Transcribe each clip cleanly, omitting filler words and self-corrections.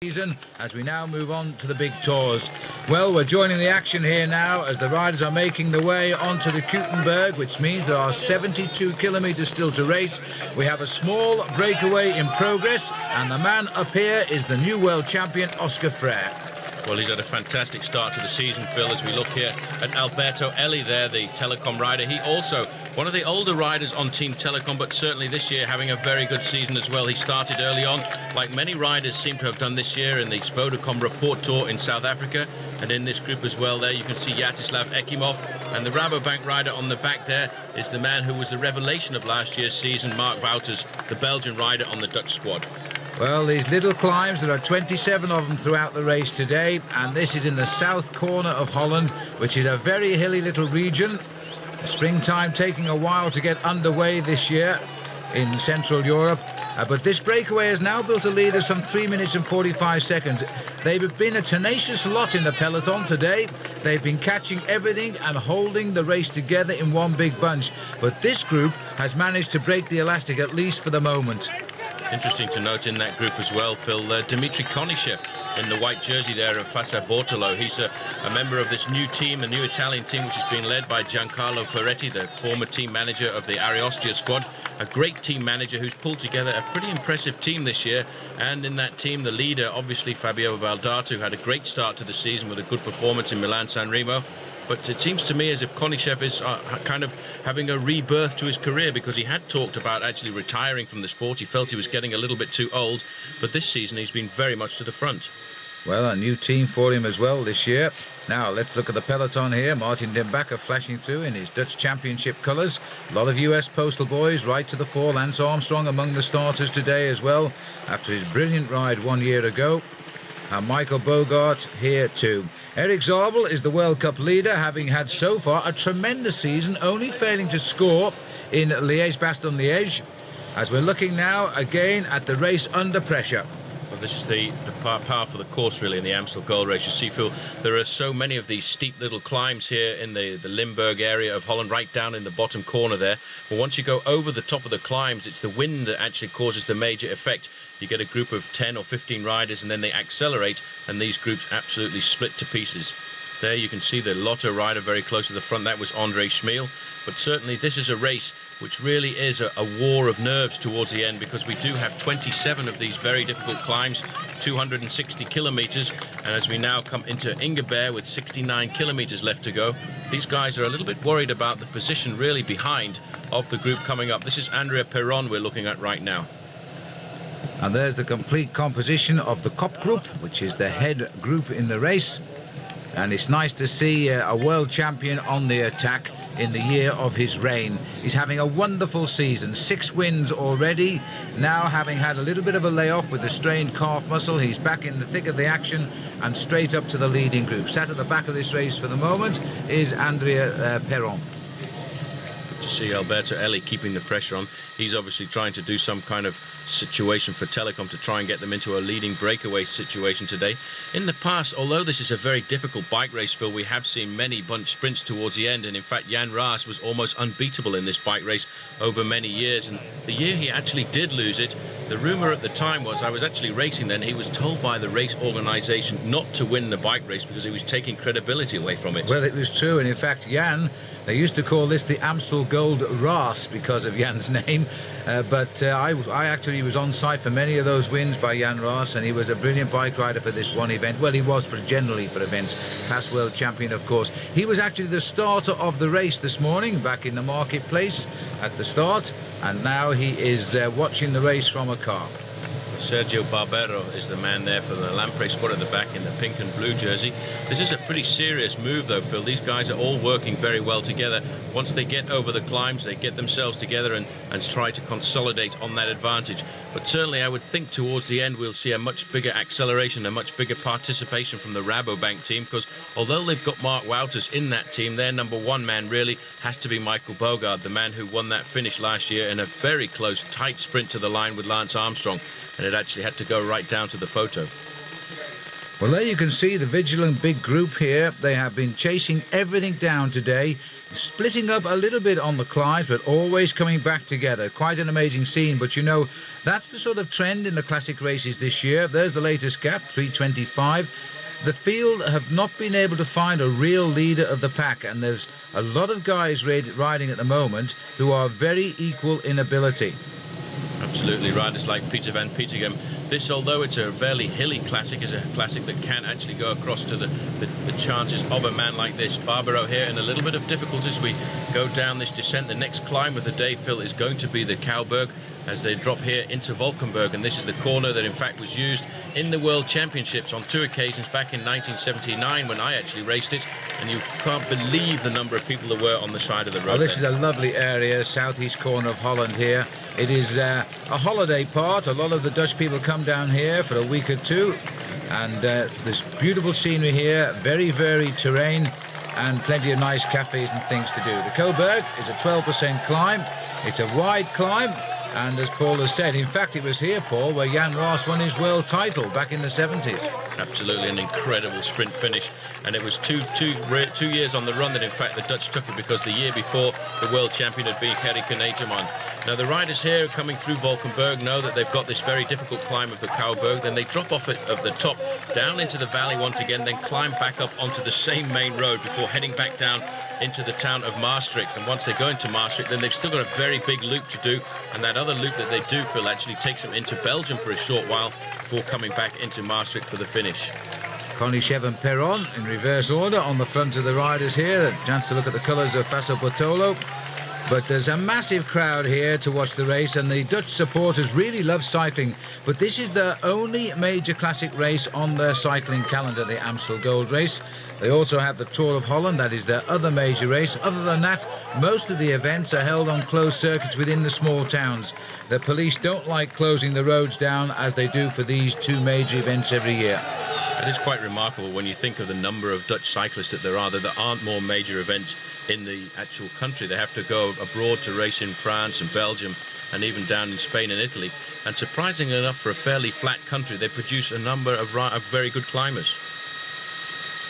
Season as we now move on to the big tours. Well, we're joining the action here now as the riders are making their way onto the Keutenberg, which means there are 72 kilometres still to race. We have a small breakaway in progress, and the man up here is the new world champion, Oscar Freire. Well, he's had a fantastic start to the season, Phil, as we look here at Alberto Eli there, the Telecom rider. He also, one of the older riders on Team Telecom, but certainly this year having a very good season as well. He started early on, like many riders seem to have done this year in the Vodacom Report Tour in South Africa. And in this group as well there, you can see Yaroslav Ekimov. And the Rabobank rider on the back there is the man who was the revelation of last year's season, Mark Wouters, the Belgian rider on the Dutch squad. Well, these little climbs, there are 27 of them throughout the race today, and this is in the south corner of Holland, which is a very hilly little region. Springtime taking a while to get underway this year in Central Europe, but this breakaway has now built a lead of some 3 minutes and 45 seconds. They've been a tenacious lot in the peloton today. They've been catching everything and holding the race together in one big bunch, but this group has managed to break the elastic, at least for the moment. Interesting to note in that group as well, Phil, Dimitri Konishev in the white jersey there of Fassa Bortolo. He's a member of this new team, a new Italian team, which has been led by Giancarlo Ferretti, the former team manager of the Ariostia squad. A great team manager who's pulled together a pretty impressive team this year. And in that team, the leader, obviously Fabio Valdato, had a great start to the season with a good performance in Milan-San Remo. But it seems to me as if Konishev is kind of having a rebirth to his career, because he had talked about actually retiring from the sport. He felt he was getting a little bit too old, but this season he's been very much to the front. Well, a new team for him as well this year. Now, let's look at the peloton here. Martin Den Bakker flashing through in his Dutch Championship colours. A lot of US postal boys right to the fore. Lance Armstrong among the starters today as well, after his brilliant ride 1 year ago. And Michael Bogart here too. Eric Zabel is the World Cup leader, having had so far a tremendous season, only failing to score in Liège-Bastogne-Liège. As we're looking now again at the race under pressure. Well, this is the power for the course, really, in the Amstel Gold Race. You see, Phil, there are so many of these steep little climbs here in the Limburg area of Holland, right down in the bottom corner there. But once you go over the top of the climbs, it's the wind that actually causes the major effect. You get a group of 10 or 15 riders, and then they accelerate, and these groups absolutely split to pieces. There you can see the Lotto rider very close to the front. That was Andre Schmiel. But certainly this is a race which really is a war of nerves towards the end, because we do have 27 of these very difficult climbs, 260 kilometres. And as we now come into Ingeberg with 69 kilometres left to go, these guys are a little bit worried about the position really behind of the group coming up. This is Andrea Perron we're looking at right now. And there's the complete composition of the Kop group, which is the head group in the race. And it's nice to see a world champion on the attack in the year of his reign. He's having a wonderful season, 6 wins already. Now, having had a little bit of a layoff with a strained calf muscle, he's back in the thick of the action and straight up to the leading group. Sat at the back of this race for the moment is Andrea Perron. To see Alberto Eli keeping the pressure on. He's obviously trying to do some kind of situation for Telecom to try and get them into a leading breakaway situation today. In the past, although this is a very difficult bike race, Phil, we have seen many bunch sprints towards the end, and in fact Jan Raas was almost unbeatable in this bike race over many years. And the year he actually did lose it, the rumour at the time was, I was actually racing then, he was told by the race organisation not to win the bike race because he was taking credibility away from it. Well, it was true, and in fact Jan, they used to call this the Amstel Gold Raas because of Jan's name, but I actually was on site for many of those wins by Jan Raas, and he was a brilliant bike rider for this one event. Well, he was generally for events, past world champion of course. He was actually the starter of the race this morning, back in the marketplace at the start, and now he is watching the race from a car. Sergio Barbero is the man there for the Lamprey squad at the back in the pink and blue jersey. This is a pretty serious move though, Phil. These guys are all working very well together. Once they get over the climbs, they get themselves together and try to consolidate on that advantage. But certainly I would think towards the end we'll see a much bigger acceleration, a much bigger participation from the Rabobank team, because although they've got Mark Wouters in that team, their number one man really has to be Michael Bogart, the man who won that finish last year in a very close, tight sprint to the line with Lance Armstrong. And it actually had to go right down to the photo. Well, there you can see the vigilant big group here. They have been chasing everything down today, splitting up a little bit on the climbs, but always coming back together. Quite an amazing scene, but you know, that's the sort of trend in the classic races this year. There's the latest gap, 3:25. The field have not been able to find a real leader of the pack, and there's a lot of guys riding at the moment who are very equal in ability. Absolutely, riders like Peter van Petegem. This, although it's a fairly hilly classic, is a classic that can actually go across to the chances of a man like this. Barbaro here in a little bit of difficulties. We go down this descent. The next climb of the day, Phil, is going to be the Cowberg as they drop here into Valkenburg, and this is the corner that in fact was used in the World Championships on 2 occasions back in 1979 when I actually raced it, and you can't believe the number of people that were on the side of the road. Oh, this is a lovely area, southeast corner of Holland here. It is a holiday part. A lot of the Dutch people come down here for a week or two, and there's beautiful scenery here, very varied terrain, and plenty of nice cafes and things to do. The Cowberg is a 12% climb. It's a wide climb, and as Paul has said, in fact it was here, Paul, where Jan Ross won his world title back in the 70s. Absolutely an incredible sprint finish, and it was two years on the run that in fact the Dutch took it, because the year before the world champion had been Gerrit Knetemann. Now the riders here coming through Valkenburg know that they've got this very difficult climb of the Cowberg, then they drop off at the top down into the valley once again, then climb back up onto the same main road before heading back down into the town of Maastricht. And once they go into Maastricht, then they've still got a very big loop to do, and that other loop that they do, Phil, actually takes them into Belgium for a short while before coming back into Maastricht for the finish. Konishev and Perron in reverse order on the front of the riders here. A chance to look at the colours of Faso Bortolo. But there's a massive crowd here to watch the race, and the Dutch supporters really love cycling. But this is the only major classic race on their cycling calendar, the Amstel Gold Race. They also have the Tour of Holland, that is their other major race. Other than that, most of the events are held on closed circuits within the small towns. The police don't like closing the roads down as they do for these two major events every year. It is quite remarkable when you think of the number of Dutch cyclists that there are, that there aren't more major events in the actual country. They have to go abroad to race in France and Belgium and even down in Spain and Italy. And surprisingly enough, for a fairly flat country, they produce a number of very good climbers.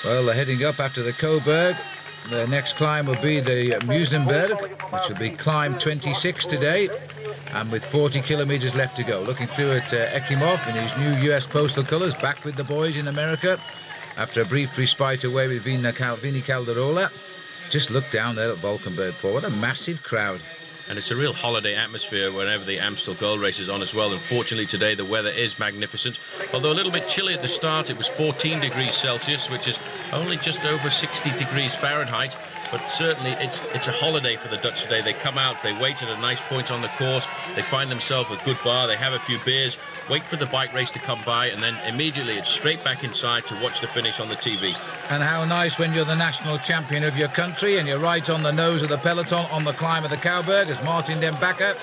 Well, they're heading up after the Cowberg. The next climb will be the Muizenberg, which will be climb 26 today, and with 40 kilometres left to go. Looking through at Ekimov in his new US postal colours, back with the boys in America after a brief respite away with Vini Calderola. Just look down there at Valkenburg, Paul. What a massive crowd. And it's a real holiday atmosphere whenever the Amstel Gold Race is on as well. Unfortunately today the weather is magnificent, although a little bit chilly at the start. It was 14 degrees Celsius, which is only just over 60 degrees Fahrenheit. But certainly it's a holiday for the Dutch today. They come out, they wait at a nice point on the course, they find themselves a good bar, they have a few beers, wait for the bike race to come by, and then immediately it's straight back inside to watch the finish on the TV. And how nice when you're the national champion of your country and you're right on the nose of the peloton on the climb of the Cowberg, as Martin Den Bakker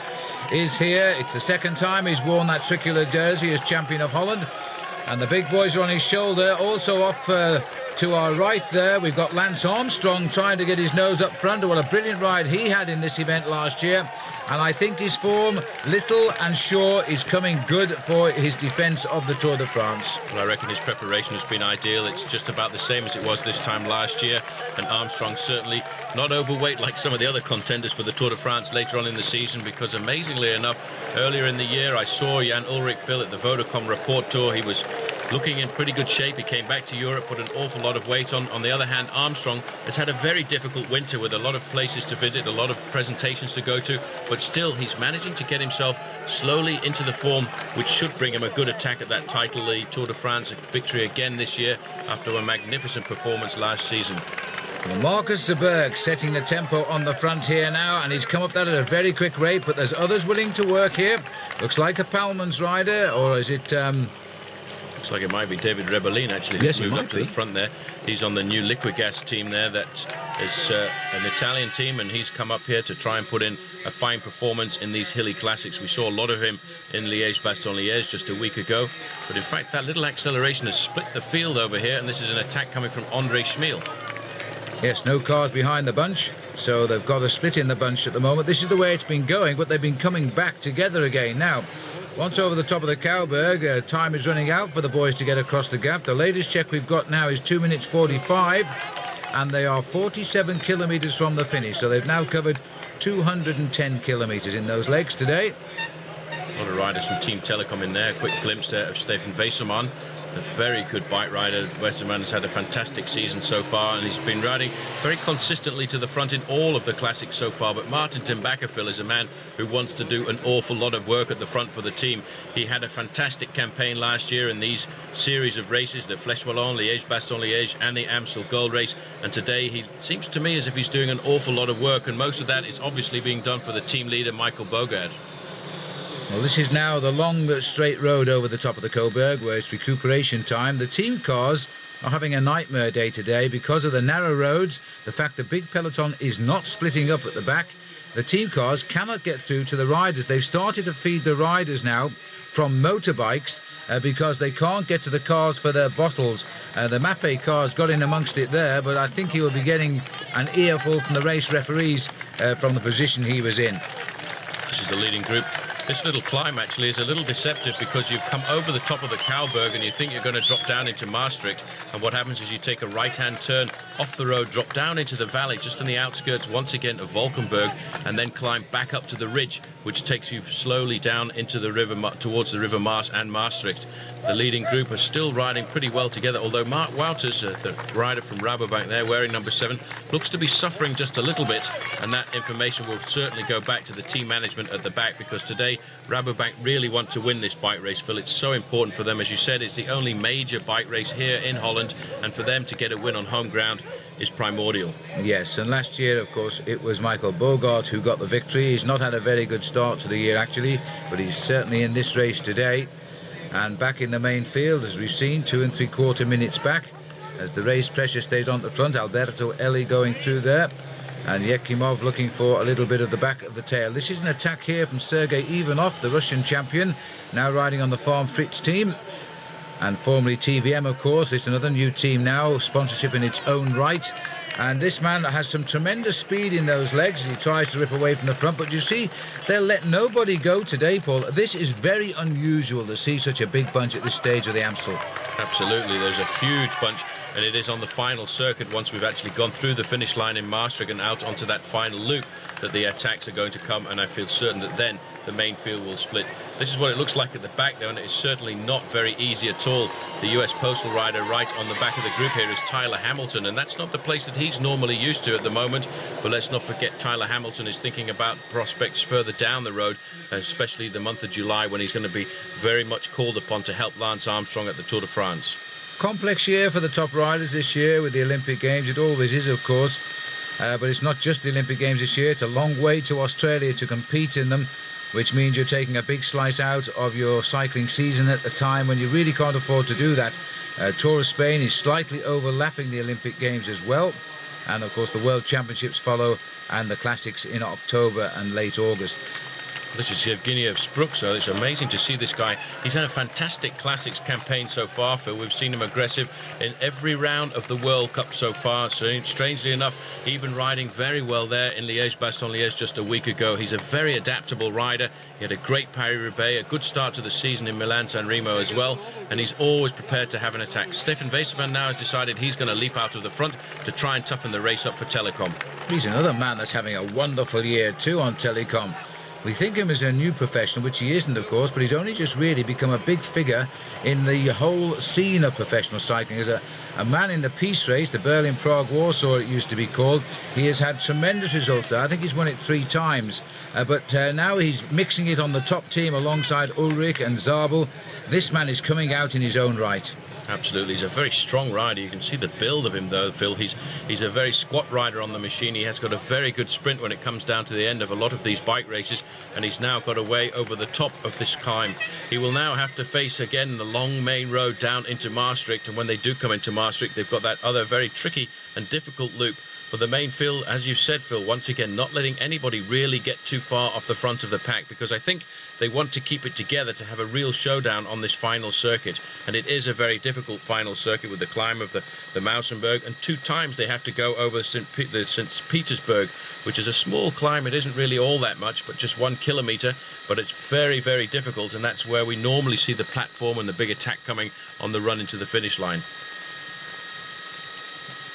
is here. It's the second time he's worn that tricolor jersey as champion of Holland. And the big boys are on his shoulder. Also off to our right there, we've got Lance Armstrong trying to get his nose up front. What a brilliant ride he had in this event last year. And I think his form, little and sure, is coming good for his defence of the Tour de France. Well, I reckon his preparation has been ideal. It's just about the same as it was this time last year. And Armstrong certainly not overweight like some of the other contenders for the Tour de France later on in the season, because amazingly enough, earlier in the year I saw Jan Ulrich Phil at the Vodacom Report Tour. He was looking in pretty good shape. He came back to Europe, put an awful lot of weight on. On the other hand, Armstrong has had a very difficult winter with a lot of places to visit, a lot of presentations to go to, but still he's managing to get himself slowly into the form which should bring him a good attack at that title, the Tour de France victory again this year after a magnificent performance last season. Well, Marcus Zerberg setting the tempo on the front here now, and he's come up that at a very quick rate, but there's others willing to work here. Looks like a Palmans rider, or is it... Looks like it might be David Rebellin, actually, who's moved up to the front there. He's on the new Liquigas team there. That is an Italian team, and he's come up here to try and put in a fine performance in these hilly classics. We saw a lot of him in Liège-Bastogne-Liège just a week ago. But in fact, that little acceleration has split the field over here, and this is an attack coming from André Schmiel. Yes, no cars behind the bunch, so they've got a split in the bunch at the moment. This is the way it's been going, but they've been coming back together again. Now, Once over the top of the Cowberg, time is running out for the boys to get across the gap. The latest check we've got now is 2 minutes 45, and they are 47 kilometres from the finish. So they've now covered 210 kilometres in those legs today. A lot of riders from Team Telecom in there. A quick glimpse there of Stefan Wesermann, a very good bike rider. Wesermann has had a fantastic season so far, and he's been riding very consistently to the front in all of the classics so far. But Martin ten Bakersfeld is a man who wants to do an awful lot of work at the front for the team. He had a fantastic campaign last year in these series of races, the Flèche Wallonne, Liège-Bastogne-Liège and the Amstel Gold Race, and today he seems to me as if he's doing an awful lot of work, and most of that is obviously being done for the team leader Michael Bogard. Well, this is now the long straight road over the top of the Coburg, where it's recuperation time. The team cars are having a nightmare day today because of the narrow roads, the fact the big peloton is not splitting up at the back. The team cars cannot get through to the riders. They've started to feed the riders now from motorbikes because they can't get to the cars for their bottles. The Mappe cars got in amongst it there, but I think he will be getting an earful from the race referees from the position he was in. This is the leading group. This little climb actually is a little deceptive because you've come over the top of the Cowberg and you think you're going to drop down into Maastricht, and what happens is you take a right-hand turn off the road, drop down into the valley just on the outskirts once again of Valkenburg, and then climb back up to the ridge, which takes you slowly down into the river towards the River Maas and Maastricht. The leading group are still riding pretty well together, although Mark Wouters, the rider from Rabobank there, wearing number 7, looks to be suffering just a little bit, and that information will certainly go back to the team management at the back, because today Rabobank really want to win this bike race, Phil. It's so important for them. As you said, it's the only major bike race here in Holland, and for them to get a win on home ground is primordial. Yes, and last year, of course, it was Michael Bogart who got the victory. He's not had a very good start to the year, actually, but he's certainly in this race today. And back in the main field, as we've seen, 2 3/4 minutes back, as the race pressure stays on the front. Alberto Elli going through there, and Yekimov looking for a little bit of the back of the tail. This is an attack here from Sergei Ivanov, the Russian champion, now riding on the Farm Fritz team, and formerly TVM, of course. It's another new team now, sponsorship in its own right. And this man has some tremendous speed in those legs. He tries to rip away from the front, but you see, they'll let nobody go today, Paul. This is very unusual to see such a big bunch at this stage of the Amstel. Absolutely, there's a huge bunch, and it is on the final circuit, once we've actually gone through the finish line in Maastricht and out onto that final loop, that the attacks are going to come, and I feel certain that then the main field will split. This is what it looks like at the back, though, and it's certainly not very easy at all. The US postal rider right on the back of the group here is Tyler Hamilton, and that's not the place that he's normally used to at the moment. But let's not forget, Tyler Hamilton is thinking about prospects further down the road, especially the month of July, when he's going to be very much called upon to help Lance Armstrong at the Tour de France. Complex year for the top riders this year with the Olympic Games. It always is, of course, but it's not just the Olympic Games this year. It's a long way to Australia to compete in them, which means you're taking a big slice out of your cycling season at the time when you really can't afford to do that. Tour of Spain is slightly overlapping the Olympic Games as well, and of course the World Championships follow, and the Classics in October and late August. This is Yevgeny Spruk, so it's amazing to see this guy. He's had a fantastic Classics campaign so far, Phil. We've seen him aggressive in every round of the World Cup so far. So strangely enough, even riding very well there in Liège-Bastogne-Liège just a week ago. He's a very adaptable rider. He had a great Paris-Roubaix, a good start to the season in Milan-San Remo as well, and he's always prepared to have an attack. Stefan Wesermann now has decided he's going to leap out of the front to try and toughen the race up for Telecom. He's another man that's having a wonderful year too on Telecom. We think him as a new professional, which he isn't, of course, but he's only just really become a big figure in the whole scene of professional cycling. As a man in the peace race, the Berlin-Prague-Warsaw it used to be called, he has had tremendous results there. I think he's won it 3 times. But now he's mixing it on the top team alongside Ulrich and Zabel. This man is coming out in his own right. Absolutely, he's a very strong rider. You can see the build of him, though, Phil. He's a very squat rider on the machine. He has got a very good sprint when it comes down to the end of a lot of these bike races, and he's now got away over the top of this climb. He will now have to face again the long main road down into Maastricht, and when they do come into Maastricht, they've got that other very tricky and difficult loop But the main field, as you said, Phil, once again, not letting anybody really get too far off the front of the pack, because I think they want to keep it together to have a real showdown on this final circuit. And it is a very difficult final circuit with the climb of the Mausenberg, and 2 times they have to go over the St. Petersburg, which is a small climb. It isn't really all that much, but just 1 kilometer, but it's very, very difficult, and that's where we normally see the platform and the big attack coming on the run into the finish line.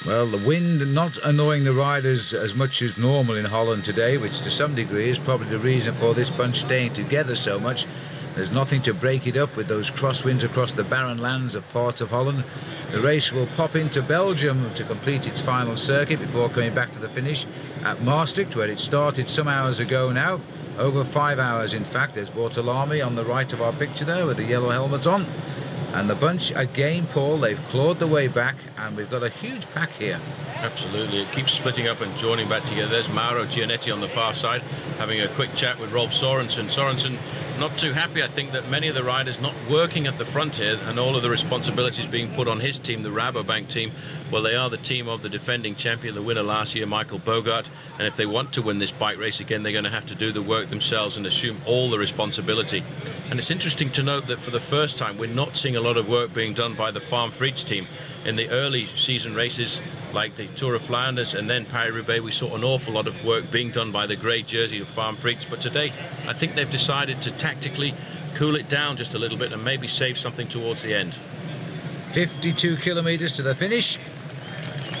Well, the wind not annoying the riders as much as normal in Holland today, which to some degree is probably the reason for this bunch staying together so much. There's nothing to break it up with those crosswinds across the barren lands of parts of Holland. The race will pop into Belgium to complete its final circuit before coming back to the finish at Maastricht, where it started some hours ago now. Over 5 hours, in fact. There's Bortolami on the right of our picture there with the yellow helmet on. And the bunch again, Paul, they've clawed the way back, and we've got a huge pack here. Absolutely, it keeps splitting up and joining back together. There's Mauro Gianetti on the far side having a quick chat with Rolf Sorensen. Sorensen not too happy, I think, that many of the riders not working at the front here, and all of the responsibilities being put on his team, the Rabobank team. Well, they are the team of the defending champion, the winner last year, Michael Bogart, and if they want to win this bike race again, they're going to have to do the work themselves and assume all the responsibility. And it's interesting to note that for the first time, we're not seeing a lot of work being done by the Farm Frites team. In the early season races, like the Tour of Flanders and then Paris-Roubaix, we saw an awful lot of work being done by the grey jersey of Farm Frites. But today, I think they've decided to tactically cool it down just a little bit and maybe save something towards the end. 52 kilometres to the finish.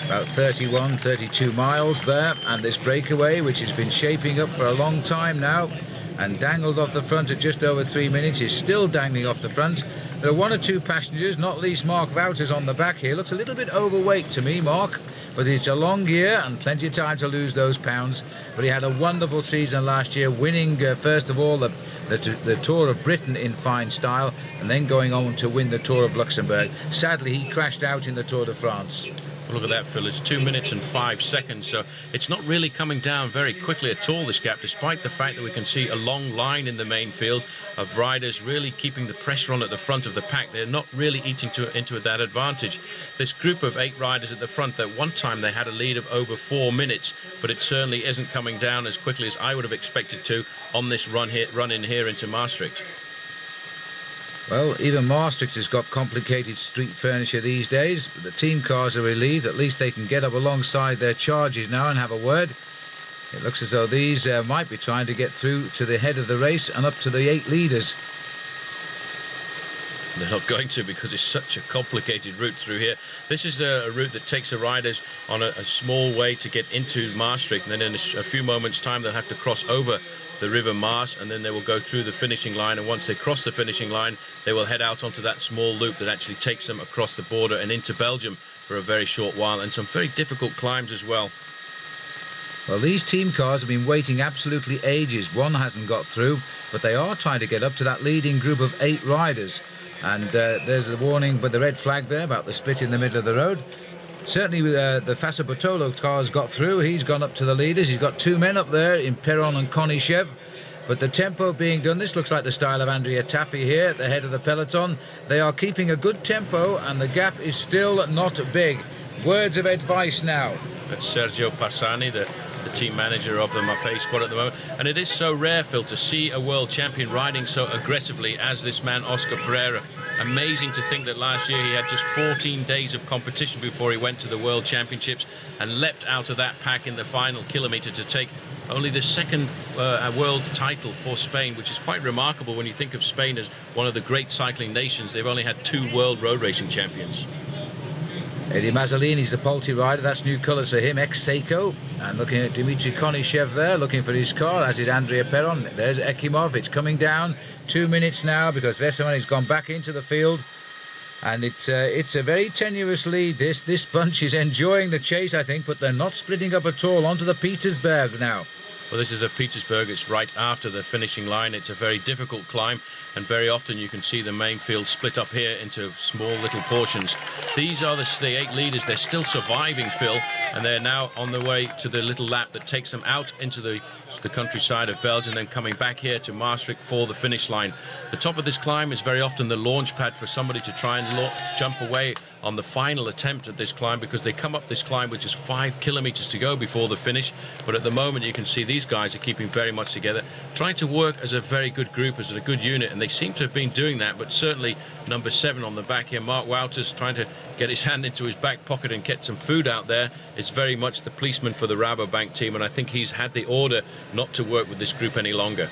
About 32 miles there. And this breakaway, which has been shaping up for a long time now and dangled off the front at just over 3 minutes, is still dangling off the front. There are 1 or 2 passengers, not least Mark Wouters on the back here. Looks a little bit overweight to me, Mark, but it's a long year and plenty of time to lose those pounds. But he had a wonderful season last year, winning first of all the Tour of Britain in fine style, and then going on to win the Tour of Luxembourg. Sadly, he crashed out in the Tour de France. Look at that, Phil. It's 2 minutes and 5 seconds, so it's not really coming down very quickly at all, this gap, despite the fact that we can see a long line in the main field of riders really keeping the pressure on at the front of the pack. They're not really eating into that advantage. This group of 8 riders at the front, that one time they had a lead of over 4 minutes, but it certainly isn't coming down as quickly as I would have expected to on this run in here into Maastricht. Well, even Maastricht has got complicated street furniture these days. But the team cars are relieved. At least they can get up alongside their charges now and have a word. It looks as though these might be trying to get through to the head of the race and up to the 8 leaders. They're not going to, because it's such a complicated route through here. This is a route that takes the riders on a small way to get into Maastricht, and then in a few moments' time they'll have to cross over the River Maas, and then they will go through the finishing line, and once they cross the finishing line, they will head out onto that small loop that actually takes them across the border and into Belgium for a very short while, and some very difficult climbs as well. Well, these team cars have been waiting absolutely ages. One hasn't got through, but they are trying to get up to that leading group of 8 riders. And there's a warning with the red flag there about the split in the middle of the road. Certainly the Fassa Bortolo car's got through. He's gone up to the leaders. He's got 2 men up there in Perron and Konishev. But the tempo being done, this looks like the style of Andrea Tafi here at the head of the peloton. They are keeping a good tempo, and the gap is still not big. Words of advice now. That's Sergio Passani, the team manager of the Mapei squad at the moment. And it is so rare, Phil, to see a world champion riding so aggressively as this man, Oscar Ferreira. Amazing to think that last year he had just 14 days of competition before he went to the World Championships and leapt out of that pack in the final kilometre to take only the 2nd world title for Spain, which is quite remarkable when you think of Spain as one of the great cycling nations. They've only had 2 world road racing champions. Eddie Mazzolini's the Polti rider. That's new colours for him, ex-Seiko. And looking at Dmitry Konishev there, looking for his car, as is Andrea Perron. There's Ekimov. It's coming down. 2 minutes now because Vesemani's gone back into the field. And it's a very tenuous lead. This bunch is enjoying the chase, I think, but they're not splitting up at all. Onto the Petersberg now. Well, this is the Petersburg. It's right after the finishing line. It's a very difficult climb, and very often you can see the main field split up here into small little portions. These are the 8 leaders. They're still surviving, Phil, and they're now on the way to the little lap that takes them out into the countryside of Belgium, then coming back here to Maastricht for the finish line. The top of this climb is very often the launch pad for somebody to try and jump away on the final attempt at this climb, because they come up this climb with just 5 kilometers to go before the finish. But at the moment you can see these guys are keeping very much together, trying to work as a very good group, as a good unit, and they seem to have been doing that. But certainly number 7 on the back here, Mark Wouters, trying to get his hand into his back pocket and get some food out there, is very much the policeman for the Rabobank team, and I think he's had the order not to work with this group any longer.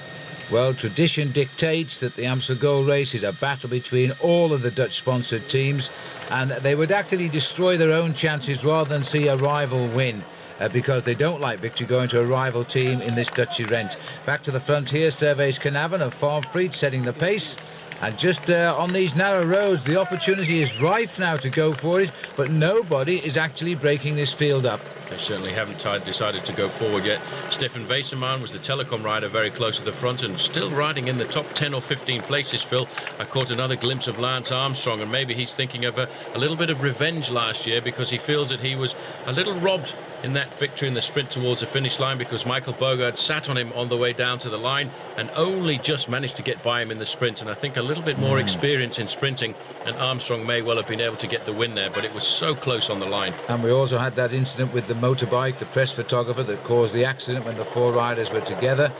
Well, tradition dictates that the Amstel Gold Race is a battle between all of the Dutch-sponsored teams, and they would actually destroy their own chances rather than see a rival win, because they don't like victory going to a rival team in this Dutch event. Back to the front here, Servais Knaven of Farmfried setting the pace. And just on these narrow roads, the opportunity is rife now to go for it, but nobody is actually breaking this field up. They certainly haven't decided to go forward yet. Stefan Weissermann was the telecom rider, very close to the front and still riding in the top 10 or 15 places, Phil. I caught another glimpse of Lance Armstrong, and maybe he's thinking of a little bit of revenge last year, because he feels that he was a little robbed in that victory in the sprint towards the finish line, because Michael Bogard sat on him on the way down to the line and only just managed to get by him in the sprint. And I think a little bit more experience in sprinting, and Armstrong may well have been able to get the win there, but it was so close on the line. And we also had that incident with the motorbike, the press photographer, that caused the accident when the 4 riders were together,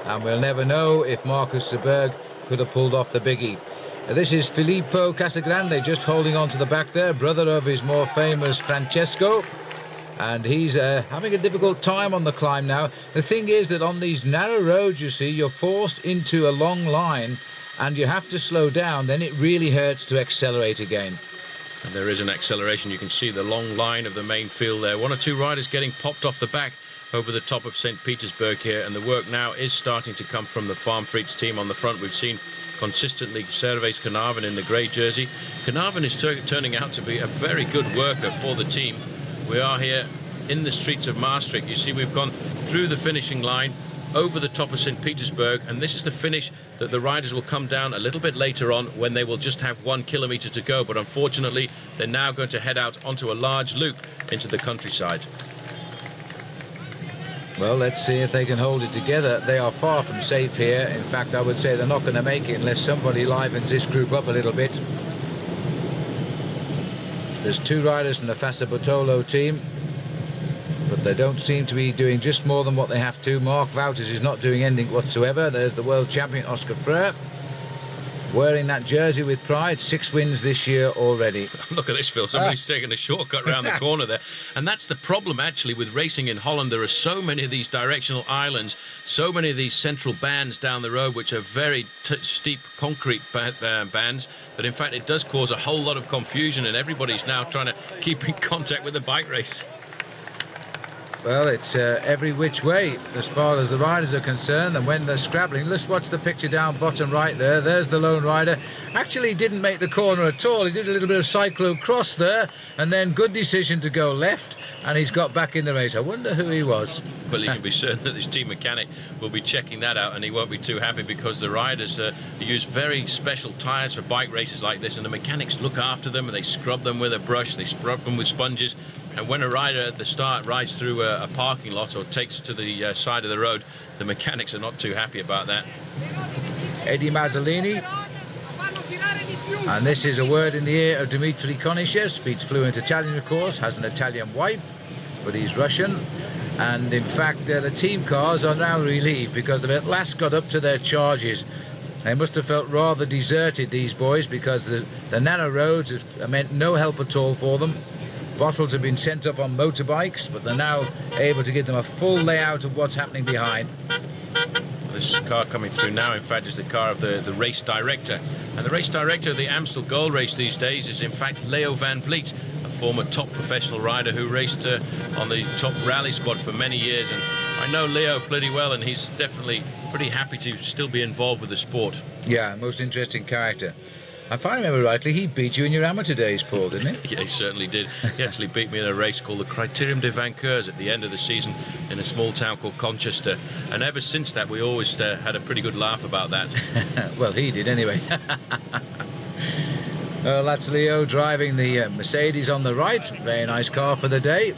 and we'll never know if Marcus Seberg could have pulled off the biggie. This is Filippo Casagrande just holding on to the back there, brother of his more famous Francesco, and he's having a difficult time on the climb now. The thing is that on these narrow roads, you see, you're forced into a long line and you have to slow down, then it really hurts to accelerate again. And there is an acceleration. You can see the long line of the main field there. 1 or 2 riders getting popped off the back over the top of St. Petersburg here, and the work now is starting to come from the Farmfrieds team on the front. We've seen consistently Servais Knaven in the grey jersey. Knaven is turning out to be a very good worker for the team. We are here in the streets of Maastricht. You see, we've gone through the finishing line, over the top of St. Petersburg, and this is the finish that the riders will come down a little bit later on, when they will just have 1 kilometre to go. But unfortunately, they're now going to head out onto a large loop into the countryside. Well, let's see if they can hold it together. They are far from safe here. In fact, I would say they're not going to make it unless somebody livens this group up a little bit. There's 2 riders from the Fassa Bortolo team, but they don't seem to be doing just more than what they have to. Mark Wouters is not doing anything whatsoever. There's the world champion Oscar Freire, wearing that jersey with pride. 6 wins this year already. Look at this, Phil. Somebody's taking a shortcut around the corner there. And that's the problem, actually, with racing in Holland. There are so many of these directional islands, so many of these central bands down the road, which are very steep concrete bands, that in fact it does cause a whole lot of confusion, and everybody's now trying to keep in contact with the bike race. Well, it's every which way as far as the riders are concerned, and when they're scrabbling, let's watch the picture down bottom right there. There's the lone rider. Actually didn't make the corner at all. He did a little bit of cyclo-cross there, and then good decision to go left, and he's got back in the race. I wonder who he was. Well, you can be certain that his team mechanic will be checking that out, and he won't be too happy, because the riders use very special tyres for bike races like this, and the mechanics look after them, and they scrub them with a brush, they scrub them with sponges. And when a rider at the start rides through a parking lot or takes it to the side of the road, the mechanics are not too happy about that. Eddie Mazzolini. And this is a word in the ear of Dmitry Konishev. Speaks fluent Italian, of course, has an Italian wife, but he's Russian. And in fact, the team cars are now relieved, because they've at last got up to their charges. They must have felt rather deserted, these boys, because the narrow roads have meant no help at all for them. Bottles have been sent up on motorbikes, but they're now able to give them a full layout of what's happening behind. This car coming through now, in fact, is the car of the race director. And the race director of the Amstel Gold Race these days is, in fact, Leo van Vliet, a former top professional rider who raced on the top rally squad for many years. And I know Leo pretty well, and he's definitely pretty happy to still be involved with the sport. Yeah, most interesting character. If I remember rightly, he beat you in your amateur days, Paul, didn't he? Yeah, he certainly did. He actually beat me in a race called the Criterium de Vainqueurs at the end of the season in a small town called Colchester. And ever since that, we always had a pretty good laugh about that. Well, he did anyway. Well, that's Leo driving the Mercedes on the right. Very nice car for the day.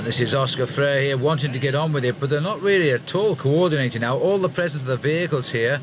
This is Oscar Freire here, wanting to get on with it, but they're not really at all coordinating now. All the presence of the vehicles here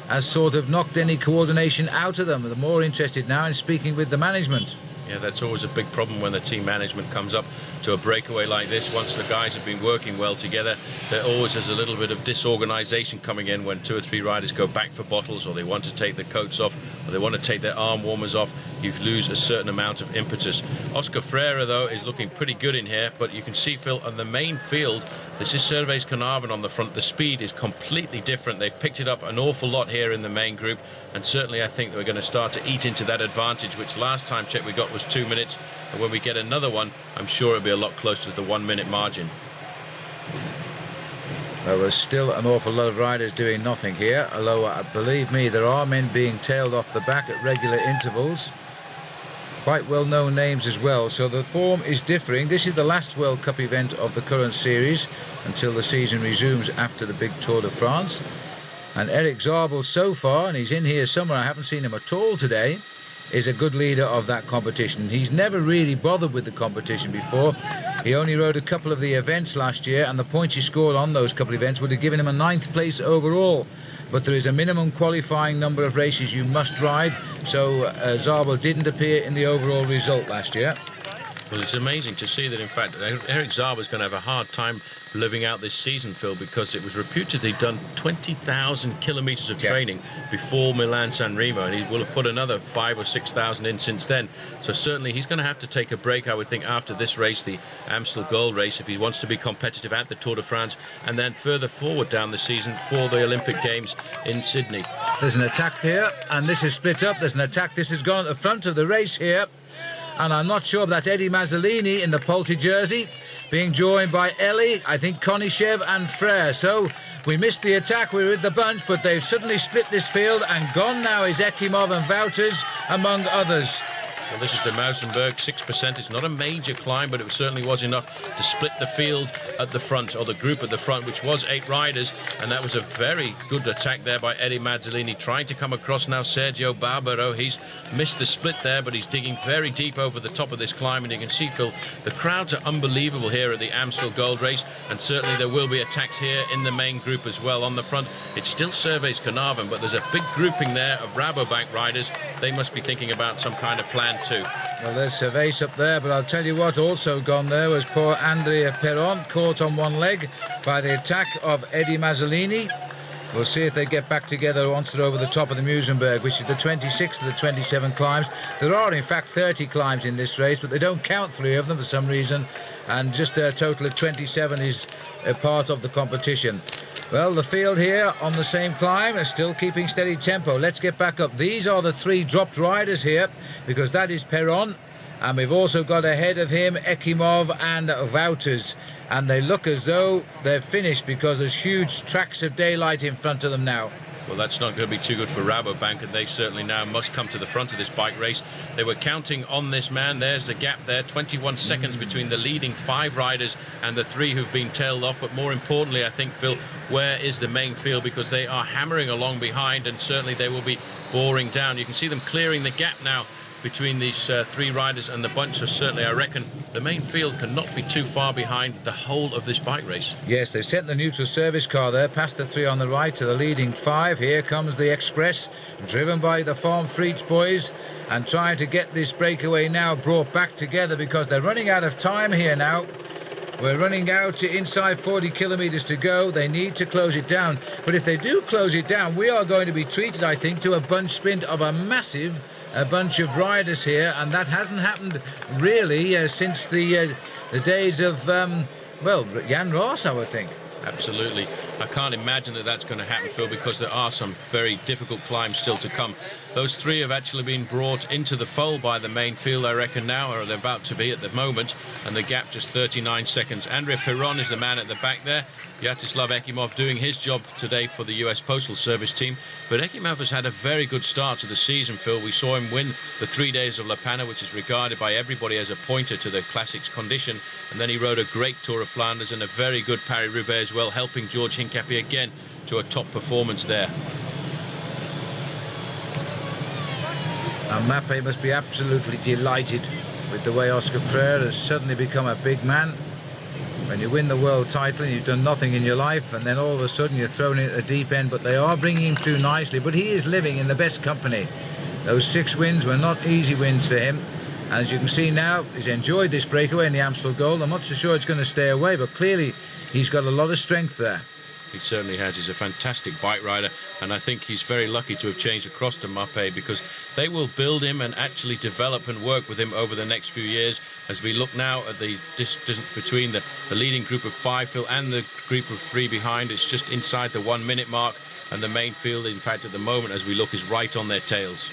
has sort of knocked any coordination out of them. They're more interested now in speaking with the management. Yeah, that's always a big problem when the team management comes up to a breakaway like this. Once the guys have been working well together, there always is a little bit of disorganization coming in when 2 or 3 riders go back for bottles, or they want to take their coats off, or they want to take their arm warmers off. You lose a certain amount of impetus. Oscar Freire, though, is looking pretty good in here, but you can see, Phil, on the main field, this is Cervez Carnarvon on the front. The speed is completely different. They've picked it up an awful lot here in the main group, and certainly I think we're going to start to eat into that advantage, which last time check we got was 2 minutes, and when we get another one, I'm sure it'll be a lot closer to the 1 minute margin. There was still an awful lot of riders doing nothing here, although believe me, there are men being tailed off the back at regular intervals. Quite well-known names as well, so the form is differing. This is the last World Cup event of the current series until the season resumes after the big Tour de France. And Eric Zabel so far, and he's in here somewhere, I haven't seen him at all today, is a good leader of that competition. He's never really bothered with the competition before. He only rode a couple of the events last year, and the points he scored on those couple of events would have given him a 9th place overall. But there is a minimum qualifying number of races you must ride, so Zabel didn't appear in the overall result last year. Well, it's amazing to see that, in fact, Eric Zabel is going to have a hard time living out this season, Phil, because it was reputed he'd done 20,000 kilometres of training before Milan-San Remo, and he will have put another 5,000 or 6,000 in since then. So certainly he's going to have to take a break, I would think, after this race, the Amstel Gold Race, if he wants to be competitive at the Tour de France, and then further forward down the season for the Olympic Games in Sydney. There's an attack here, and this is split up. There's an attack. This has gone at the front of the race here. And I'm not sure, but that's Eddie Mazzolini in the Polti jersey, being joined by Eli, I think Konishev and Frere. So we missed the attack, we were with the bunch, but they've suddenly split this field, and gone now is Ekimov and Wouters, among others. Well, this is the Mausenberg, 6%. It's not a major climb, but it certainly was enough to split the field at the front, or the group at the front, which was 8 riders, and that was a very good attack there by Eddie Mazzolini, trying to come across now Sergio Barbaro. He's missed the split there, but he's digging very deep over the top of this climb, and you can see, Phil, the crowds are unbelievable here at the Amstel Gold Race, and certainly there will be attacks here in the main group as well. On the front, it's still Cervez Carnarvon, but there's a big grouping there of Rabobank riders. They must be thinking about some kind of plan too. Well, there's Cervez up there, but I'll tell you what, also gone there was poor Andrea Perron, caught on one leg by the attack of Eddie Mazzolini. We'll see if they get back together once they're over the top of the Musenberg, which is the 26th of the 27 climbs. There are, in fact, 30 climbs in this race, but they don't count 3 of them for some reason, and just a total of 27 is a part of the competition. Well, the field here on the same climb is still keeping steady tempo. Let's get back up. These are the 3 dropped riders here, because that is Perron, and we've also got ahead of him Ekimov and Wouters, and they look as though they're finished because there's huge tracks of daylight in front of them now. Well, that's not going to be too good for Rabobank, and they certainly now must come to the front of this bike race. They were counting on this man. There's the gap there, 21 seconds between the leading 5 riders and the 3 who've been tailed off. But more importantly, I think, Phil, where is the main field? Because they are hammering along behind, and certainly they will be boring down. You can see them clearing the gap now between these 3 riders and the bunch, so certainly I reckon the main field cannot be too far behind the whole of this bike race. Yes, they've sent the neutral service car there, past the 3 on the right to the leading 5. Here comes the Express, driven by the Farm Freeds boys, and trying to get this breakaway now brought back together, because they're running out of time here now. We're running out to inside 40 kilometres to go. They need to close it down, but if they do close it down, we are going to be treated, I think, to a bunch sprint of a massive bunch of riders here, and that hasn't happened really since the days of well, Jan Ross, I would think. Absolutely. I can't imagine that that's going to happen, Phil, because there are some very difficult climbs still to come. Those 3 have actually been brought into the fold by the main field, I reckon now, or they're about to be at the moment, and the gap just 39 seconds. Andrea Perron is the man at the back there. Vyacheslav Ekimov doing his job today for the US Postal Service team. But Ekimov has had a very good start to the season, Phil. We saw him win the 3 days of La Panna, which is regarded by everybody as a pointer to the Classics condition. And then he rode a great Tour of Flanders and a very good Paris-Roubaix as well, helping George Hincapie again to a top performance there. And Mappe must be absolutely delighted with the way Oscar Freire has suddenly become a big man. when you win the world title and you've done nothing in your life, and then all of a sudden you're thrown in at the deep end. But they are bringing him through nicely, but he is living in the best company. Those 6 wins were not easy wins for him. As you can see now, he's enjoyed this breakaway in the Amstel Gold. I'm not so sure it's going to stay away, but clearly he's got a lot of strength there. He certainly has. He's a fantastic bike rider, and I think he's very lucky to have changed across to Mapei, because they will build him and actually develop and work with him over the next few years. As we look now at the distance between the leading group of 5, Phil, and the group of 3 behind, it's just inside the 1 minute mark, and the main field, in fact, at the moment, as we look, is right on their tails.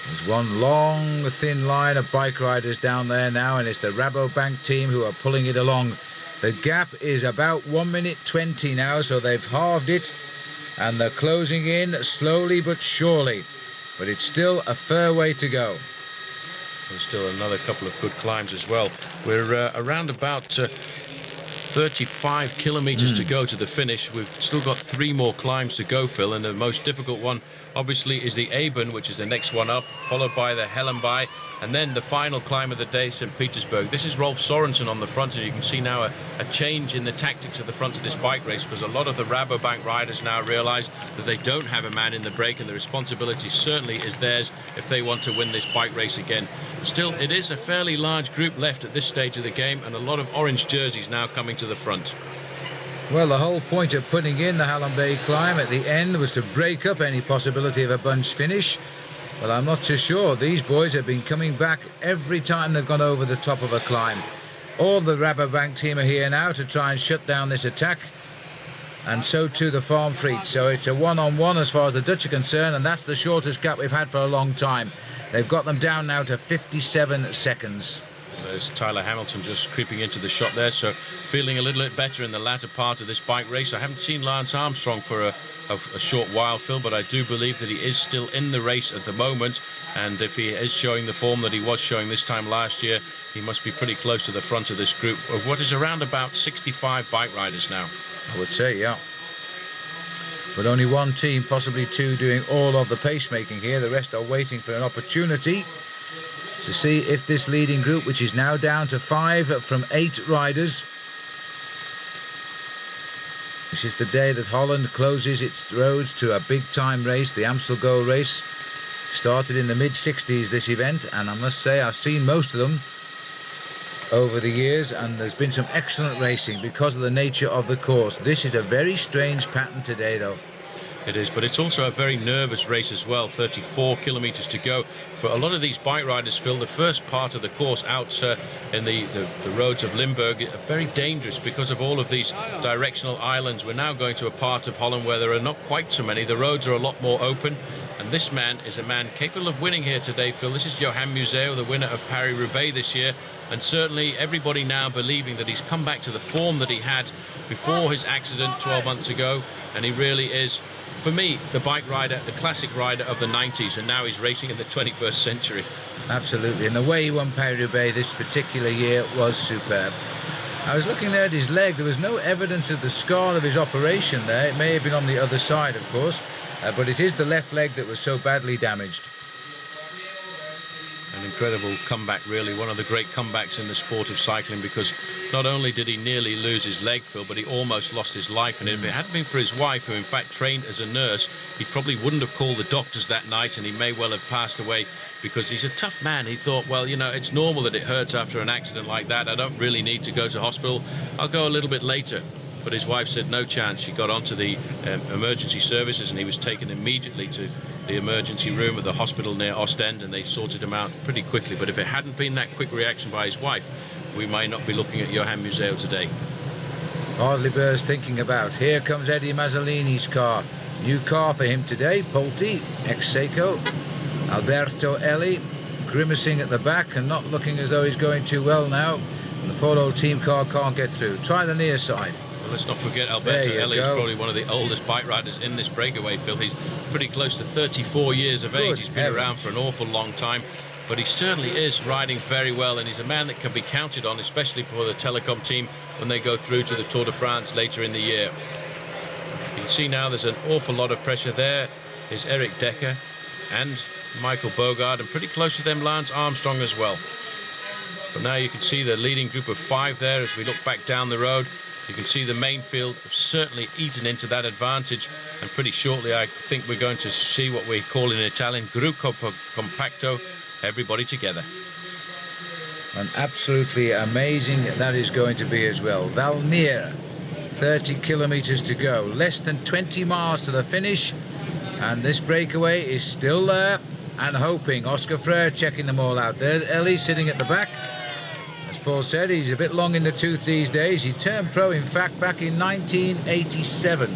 There's one long, thin line of bike riders down there now, and it's the Rabobank team who are pulling it along. The gap is about 1 minute 20 now, so they've halved it, and they're closing in slowly but surely. But it's still a fair way to go. There's still another couple of good climbs as well. We're around about 35 kilometers to go to the finish. We've still got 3 more climbs to go, Phil, and the most difficult one obviously is the Eben, which is the next one up, followed by the Hellenby, and then the final climb of the day, St. Petersburg. This is Rolf Sorensen on the front, and you can see now a change in the tactics at the front of this bike race, because a lot of the Rabobank riders now realise that they don't have a man in the break, and the responsibility certainly is theirs if they want to win this bike race again. Still, it is a fairly large group left at this stage of the game, and a lot of orange jerseys now coming to the front. Well, the whole point of putting in the Hallenby climb at the end was to break up any possibility of a bunch finish. Well, I'm not too sure. These boys have been coming back every time they've gone over the top of a climb. All the Rabobank team are here now to try and shut down this attack, and so too the Farm Freaks. So it's a one-on-one as far as the Dutch are concerned, and that's the shortest gap we've had for a long time. They've got them down now to 57 seconds. There's Tyler Hamilton just creeping into the shot there, so feeling a little bit better in the latter part of this bike race. I haven't seen Lance Armstrong for a short while, Phil, but I do believe that he is still in the race at the moment, and if he is showing the form that he was showing this time last year, he must be pretty close to the front of this group of what is around about 65 bike riders now. I would say, yeah. But only one team, possibly 2, doing all of the pacemaking here. The rest are waiting for an opportunity to see if this leading group, which is now down to 5 from 8 riders. This is the day that Holland closes its roads to a big-time race. The Amstel Gold race started in the mid-60s, this event, and I must say I've seen most of them over the years, and there's been some excellent racing because of the nature of the course. This is a very strange pattern today, though. It is, but it's also a very nervous race as well. 34 kilometers to go. For a lot of these bike riders, Phil, the first part of the course out in the roads of Limburg are very dangerous because of all of these directional islands. We're now going to a part of Holland where there are not quite so many. The roads are a lot more open, and this man is a man capable of winning here today, Phil. This is Johan Museeuw, the winner of Paris-Roubaix this year, and certainly everybody now believing that he's come back to the form that he had before his accident 12 months ago, and he really is, for me, the bike rider, the classic rider of the 90s, and now he's racing in the 21st century. Absolutely, and the way he won Paris-Roubaix this particular year was superb. I was looking there at his leg. There was no evidence of the scar of his operation there. It may have been on the other side, of course, but it is the left leg that was so badly damaged. An incredible comeback, really, one of the great comebacks in the sport of cycling, because not only did he nearly lose his leg, Phil, but he almost lost his life. And if it hadn't been for his wife, who in fact trained as a nurse, he probably wouldn't have called the doctors that night, and he may well have passed away, because he's a tough man. He thought, well, you know, it's normal that it hurts after an accident like that. I don't really need to go to hospital. I'll go a little bit later. But his wife said no chance. She got onto the emergency services, and he was taken immediately to the emergency room at the hospital near Ostend, and they sorted him out pretty quickly. But if it hadn't been that quick reaction by his wife, we might not be looking at Johan Museeuw today. Hardly bears thinking about. Here comes Eddie Mazzolini's car. New car for him today. Polti, ex-Seiko. Alberto Elli, grimacing at the back and not looking as though he's going too well now. And the poor old team car can't get through. Try the near side. Let's not forget Alberto Elli is probably one of the oldest bike riders in this breakaway, Phil. He's pretty close to 34 years of age. He's been around for an awful long time, but he certainly is riding very well, and he's a man that can be counted on, especially for the Telecom team when they go through to the Tour de France later in the year. You can see now there's an awful lot of pressure. There is Eric Decker and Michael Bogard, and pretty close to them Lance Armstrong as well. But now you can see the leading group of 5 there as we look back down the road. You can see the main field have certainly eaten into that advantage, and pretty shortly I think we're going to see what we call in Italian gruppo compacto, everybody together. And absolutely amazing that is going to be as well. Valmiera, 30 kilometres to go, less than 20 miles to the finish, and this breakaway is still there and hoping. Oscar Freire checking them all out. There's Ellie sitting at the back. As Paul said, he's a bit long in the tooth these days. He turned pro, in fact, back in 1987.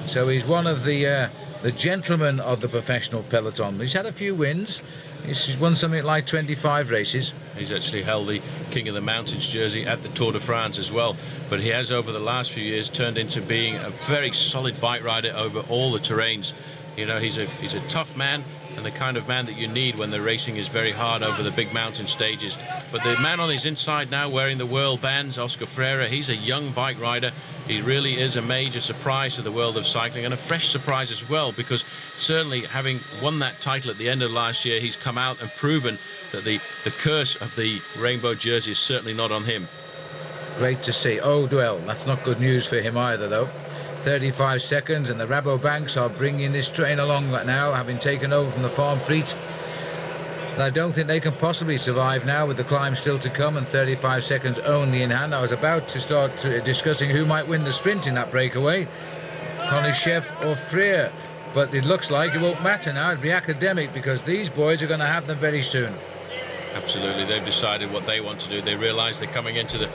So he's one of the gentlemen of the professional peloton. He's had a few wins. He's won something like 25 races. He's actually held the King of the Mountains jersey at the Tour de France as well. But he has, over the last few years, turned into being a very solid bike rider over all the terrains. You know, he's a tough man, and the kind of man that you need when the racing is very hard over the big mountain stages. But the man on his inside now, wearing the world bands, Oscar Freire, he's a young bike rider. He really is a major surprise to the world of cycling, and a fresh surprise as well, because certainly having won that title at the end of last year, he's come out and proven that the curse of the rainbow jersey is certainly not on him. Great to see. Oh, well, that's not good news for him either, though. 35 seconds, and the Rabobanks are bringing this train along now, having taken over from the Farm Fleet. And I don't think they can possibly survive now with the climb still to come and 35 seconds only in hand. I was about to start discussing who might win the sprint in that breakaway, Konishev or Freire, but it looks like it won't matter now. It'll be academic, because these boys are going to have them very soon. Absolutely, they've decided what they want to do. They realise they're coming into the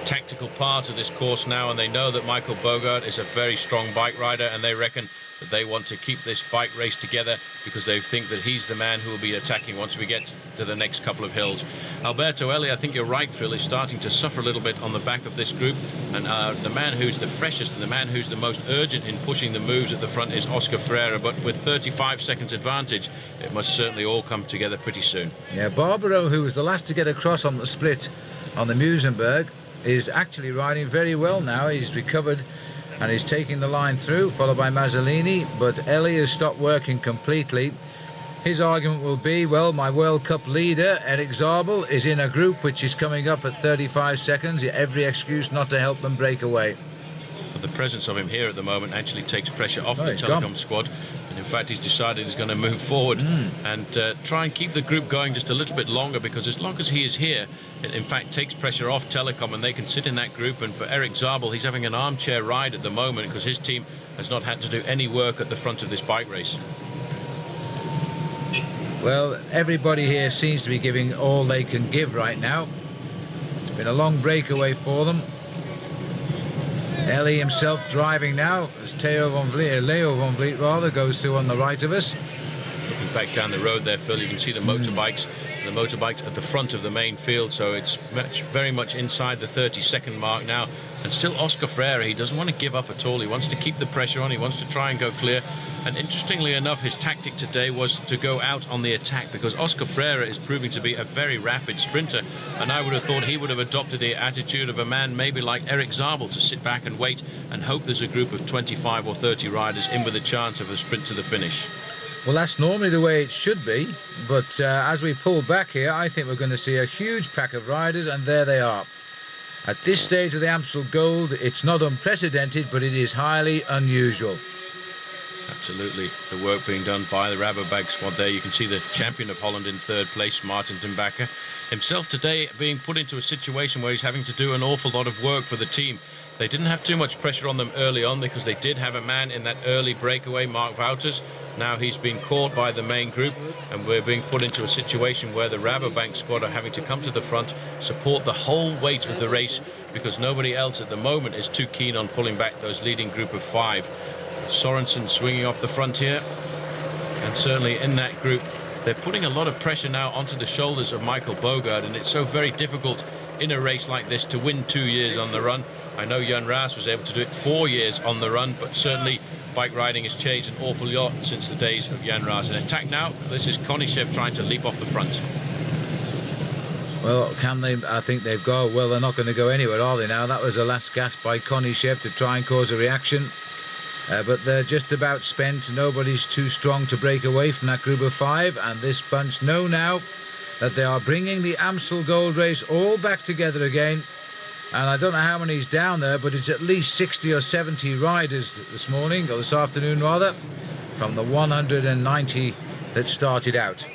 tactical part of this course now, and they know that Michael Bogart is a very strong bike rider, and they reckon that they want to keep this bike race together, because they think that he's the man who will be attacking once we get to the next couple of hills. Alberto Elli, I think you're right, Phil, is starting to suffer a little bit on the back of this group, and the man who's the freshest and the man who's the most urgent in pushing the moves at the front is Oscar Freire, but with 35 seconds advantage, it must certainly all come together pretty soon. Yeah, Barbaro, who was the last to get across on the split on the Musenberg, is actually riding very well now. He's recovered and he's taking the line through, followed by Mazzolini, but Ellie has stopped working completely. His argument will be, well, my World Cup leader, Eric Zabel, is in a group which is coming up at 35 seconds. Every excuse not to help them break away. But the presence of him here at the moment actually takes pressure off the Telecom squad. And in fact, he's decided he's going to move forward and try and keep the group going just a little bit longer, because as long as he is here, it in fact takes pressure off Telecom, and they can sit in that group. And for Eric Zabel, he's having an armchair ride at the moment, because his team has not had to do any work at the front of this bike race. Well, everybody here seems to be giving all they can give right now. It's been a long breakaway for them. Ellie himself driving now, as Leo Van Vliet rather, goes through on the right of us. Looking back down the road there, Phil, you can see the motorbikes. The motorbikes at the front of the main field, so it's very much inside the 30-second mark now. And still Oscar Freire, he doesn't want to give up at all. He wants to keep the pressure on. He wants to try and go clear. And interestingly enough, his tactic today was to go out on the attack, because Oscar Freire is proving to be a very rapid sprinter. And I would have thought he would have adopted the attitude of a man maybe like Eric Zabel, to sit back and wait and hope there's a group of 25 or 30 riders in with a chance of a sprint to the finish. Well, that's normally the way it should be, but as we pull back here, I think we're going to see a huge pack of riders, and there they are. At this stage of the Amstel Gold, it's not unprecedented, but it is highly unusual. Absolutely. The work being done by the Rabobank squad there. You can see the champion of Holland in third place, Martin ten Bakker. Himself today being put into a situation where he's having to do an awful lot of work for the team. They didn't have too much pressure on them early on, because they did have a man in that early breakaway, Mark Wouters. Now he's been caught by the main group, and we're being put into a situation where the Rabobank squad are having to come to the front, support the whole weight of the race, because nobody else at the moment is too keen on pulling back those leading group of 5. Sorensen swinging off the front here, and certainly in that group they're putting a lot of pressure now onto the shoulders of Michael Bogart, and it's so very difficult in a race like this to win 2 years on the run. I know Jan Raas was able to do it 4 years on the run, but certainly bike riding has changed an awful lot since the days of Jan Raas. In attack now, this is Konishev trying to leap off the front. Well, can they? I think they've got. Well, they're not going to go anywhere, are they now? That was a last gasp by Konishev to try and cause a reaction. But they're just about spent. Nobody's too strong to break away from that group of 5, and this bunch know now that they are bringing the Amstel Gold Race all back together again. And I don't know how many's down there, but it's at least 60 or 70 riders this morning, or this afternoon rather, from the 190 that started out.